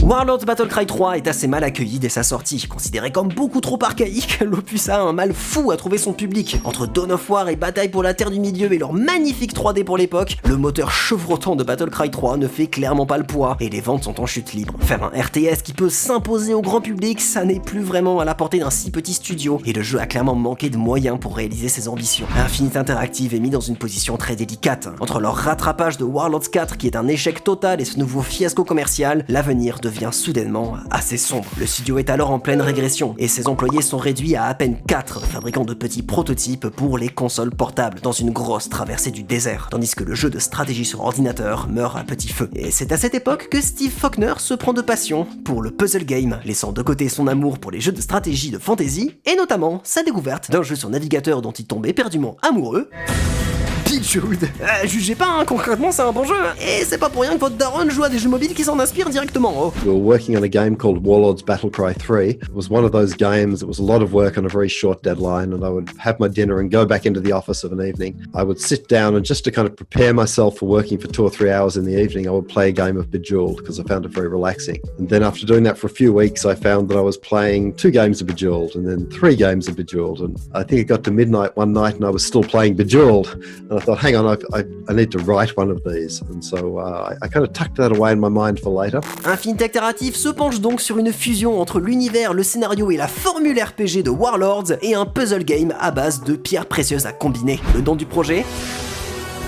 [SPEAKER 1] Warlords Battle Cry 3 est assez mal accueilli dès sa sortie. Considéré comme beaucoup trop archaïque, l'opus a un mal fou à trouver son public. Entre Dawn of War et Bataille pour la Terre du Milieu et leur magnifique 3D pour l'époque, le moteur chevrotant de Battle Cry 3 ne fait clairement pas le poids et les ventes sont en chute libre. Faire un RTS qui peut s'imposer au grand public, ça n'est plus vraiment à la portée d'un si petit studio et le jeu a clairement manqué de moyens pour réaliser ses ambitions. Infinite Interactive est mis dans une position très délicate. Entre leur rattrapage de Warlords 4 qui est un échec total et ce nouveau fiasco commercial, l'avenir devient soudainement assez sombre. Le studio est alors en pleine régression et ses employés sont réduits à peine 4 fabricants de petits prototypes pour les consoles portables dans une grosse traversée du désert, tandis que le jeu de stratégie sur ordinateur meurt à petit feu. Et c'est à cette époque que Steve Faulkner se prend de passion pour le puzzle game, laissant de côté son amour pour les jeux de stratégie de fantasy et notamment sa découverte d'un jeu sur navigateur dont il tombe éperdument amoureux. Bejeweled. Jugez pas, hein, concrètement c'est un bon jeu. Et c'est pas pour rien que votre daronne joue à des jeux mobiles qui s'en inspirent directement. Oh.
[SPEAKER 5] We were working on a game called Warlords Battle Cry 3. It was one of those games, it was a lot of work on a very short deadline, and I would have my dinner and go back into the office of an evening. I would sit down and just to kind of prepare myself for working for 2 or 3 hours in the evening, I would play a game of Bejeweled because I found it very relaxing. And then after doing that for a few weeks, I found that I was playing 2 games of Bejeweled and then 3 games of Bejeweled. And I think it got to midnight one night and I was still playing Bejeweled. And I thought, hang on, I need to write one of these. And so I kind of tucked that away in my mind for later.
[SPEAKER 1] Infinite Interactive se penche donc sur une fusion entre l'univers, le scénario et la formule RPG de Warlords et un puzzle game à base de pierres précieuses à combiner. Le nom du projet ?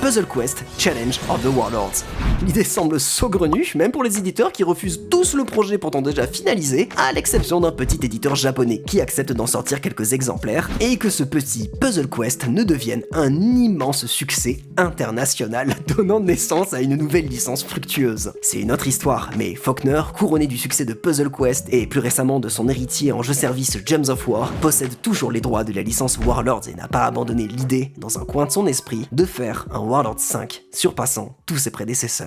[SPEAKER 1] Puzzle Quest Challenge of the Warlords. L'idée semble saugrenue, même pour les éditeurs qui refusent tous le projet pourtant déjà finalisé, à l'exception d'un petit éditeur japonais qui accepte d'en sortir quelques exemplaires, et que ce petit Puzzle Quest ne devienne un immense succès international, donnant naissance à une nouvelle licence fructueuse. C'est une autre histoire, mais Faulkner, couronné du succès de Puzzle Quest et plus récemment de son héritier en jeu-service Gems of War, possède toujours les droits de la licence Warlords et n'a pas abandonné l'idée, dans un coin de son esprit, de faire un Warlords 5, surpassant tous ses prédécesseurs.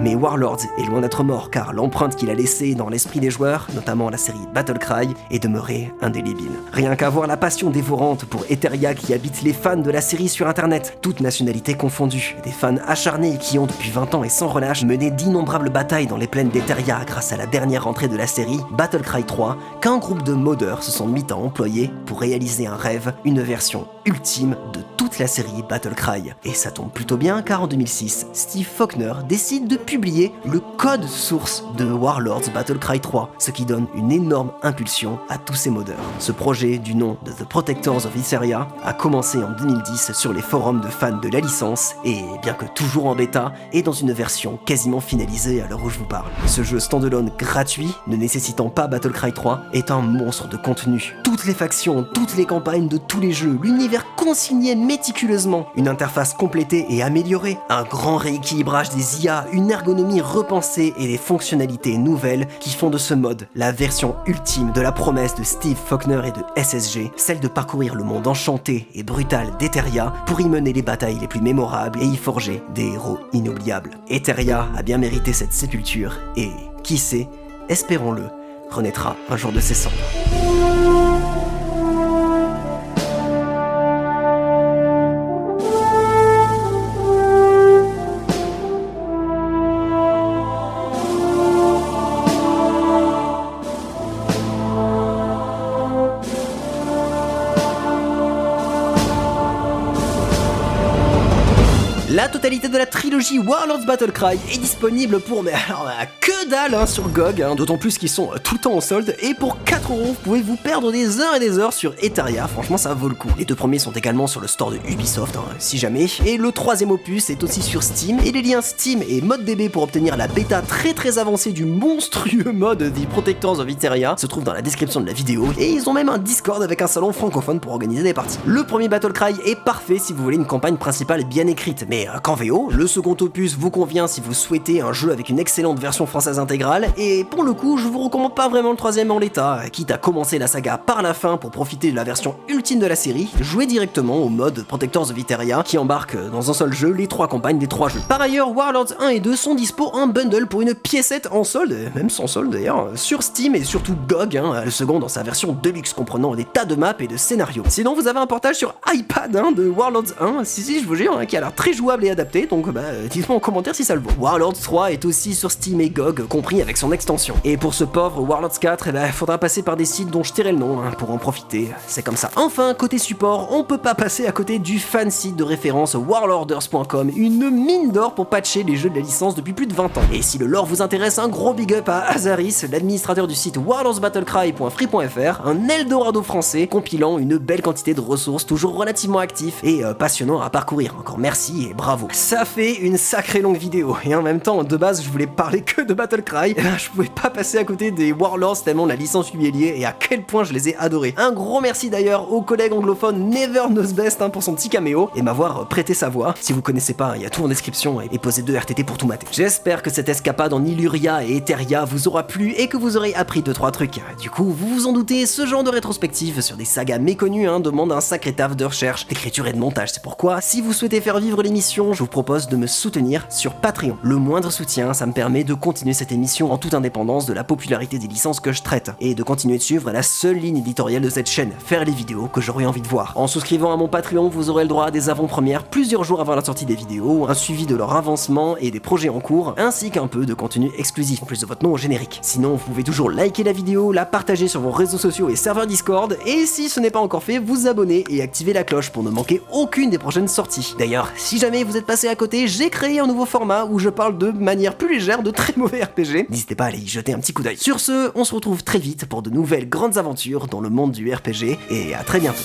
[SPEAKER 1] Mais Warlords est loin d'être mort car l'empreinte qu'il a laissée dans l'esprit des joueurs, notamment la série Battle Cry, est demeurée indélébile. Rien qu'à voir la passion dévorante pour Etheria qui habite les fans de la série sur internet, toutes nationalités confondues, des fans acharnés qui ont depuis 20 ans et sans relâche mené d'innombrables batailles dans les plaines d'Etheria grâce à la dernière entrée de la série Battle Cry 3, qu'un groupe de modeurs se sont mis à employer pour réaliser un rêve, une version ultime de toute la série Battle Cry. Et ça tombe plutôt bien car en 2006, Steve Faulkner décide de publier le code source de Warlords Battle Cry 3, ce qui donne une énorme impulsion à tous ces modeurs. Ce projet, du nom de The Protectors of Etheria, a commencé en 2010 sur les forums de fans de la licence et, bien que toujours en bêta, est dans une version quasiment finalisée à l'heure où je vous parle. Ce jeu standalone gratuit, ne nécessitant pas Battle Cry 3, est un monstre de contenu. Toutes les factions, toutes les campagnes de tous les jeux, l'univers consigné méticuleusement, une interface complétée et améliorée, un grand rééquilibrage des IA, une ergonomie repensée et des fonctionnalités nouvelles qui font de ce mode la version ultime de la promesse de Steve Faulkner et de SSG, celle de parcourir le monde enchanté et brutal d'Etheria pour y mener les batailles les plus mémorables et y forger des héros inoubliables. Etheria a bien mérité cette sépulture et, qui sait, espérons-le, renaîtra un jour de ses cendres. La totalité de la trilogie Warlords Battle Cry est disponible pour que dalle sur GOG, d'autant plus qu'ils sont tout le temps en solde, et pour 4€, vous pouvez vous perdre des heures et des heures sur Etheria, franchement ça vaut le coup. Les 2 premiers sont également sur le store de Ubisoft, si jamais, et le 3e opus est aussi sur Steam, et les liens Steam et ModDB pour obtenir la bêta très avancée du monstrueux mode The Protectors of Etheria se trouvent dans la description de la vidéo, et ils ont même un Discord avec un salon francophone pour organiser des parties. Le premier Battle Cry est parfait si vous voulez une campagne principale bien écrite, mais qu'en VO, le second opus vous convient si vous souhaitez un jeu avec une excellente version française intégrale, et pour le coup, je vous recommande pas vraiment le 3e en l'état, quitte à commencer la saga par la fin pour profiter de la version ultime de la série, jouez directement au mode Protectors of Etheria qui embarque dans un seul jeu les 3 campagnes des 3 jeux. Par ailleurs, Warlords 1 et 2 sont dispo en bundle pour une piécette en solde, même sans solde d'ailleurs, sur Steam et surtout GOG, le second dans sa version deluxe comprenant des tas de maps et de scénarios. Sinon, vous avez un portage sur iPad de Warlords 1, si je vous jure, qui a l'air très jouable jouable et adapté, donc dites-moi en commentaire si ça le vaut. Warlords 3 est aussi sur Steam et GOG, compris avec son extension. Et pour ce pauvre Warlords 4, faudra passer par des sites dont je tairai le nom pour en profiter, c'est comme ça. Enfin, côté support, on peut pas passer à côté du fan site de référence warlorders.com, une mine d'or pour patcher les jeux de la licence depuis plus de 20 ans. Et si le lore vous intéresse, un gros big up à Azaris, l'administrateur du site warlorsbattlecry.free.fr, un Eldorado français compilant une belle quantité de ressources toujours relativement actifs et passionnants à parcourir. Encore merci et bravo. Ça fait une sacrée longue vidéo, et en même temps, de base, je voulais parler que de Battlecry, et je pouvais pas passer à côté des Warlords tellement la licence lui est liée et à quel point je les ai adorés. Un gros merci d'ailleurs au collègue anglophone Never Knows Best pour son petit caméo et m'avoir prêté sa voix. Si vous connaissez pas, il y a tout en description et posez 2 RTT pour tout mater. J'espère que cette escapade en Illyria et Etheria vous aura plu et que vous aurez appris 2-3 trucs. Du coup, vous vous en doutez, ce genre de rétrospective sur des sagas méconnues demande un sacré taf de recherche, d'écriture et de montage. C'est pourquoi, si vous souhaitez faire vivre l'émission, je vous propose de me soutenir sur Patreon. Le moindre soutien, ça me permet de continuer cette émission en toute indépendance de la popularité des licences que je traite et de continuer de suivre la seule ligne éditoriale de cette chaîne, faire les vidéos que j'aurais envie de voir. En souscrivant à mon Patreon, vous aurez le droit à des avant-premières plusieurs jours avant la sortie des vidéos, un suivi de leur avancement et des projets en cours, ainsi qu'un peu de contenu exclusif en plus de votre nom au générique. Sinon, vous pouvez toujours liker la vidéo, la partager sur vos réseaux sociaux et serveurs Discord, et si ce n'est pas encore fait, vous abonner et activer la cloche pour ne manquer aucune des prochaines sorties. D'ailleurs, si jamais vous êtes passé à côté, j'ai créé un nouveau format où je parle de manière plus légère de très mauvais RPG. N'hésitez pas à aller y jeter un petit coup d'œil. Sur ce, on se retrouve très vite pour de nouvelles grandes aventures dans le monde du RPG, et à très bientôt.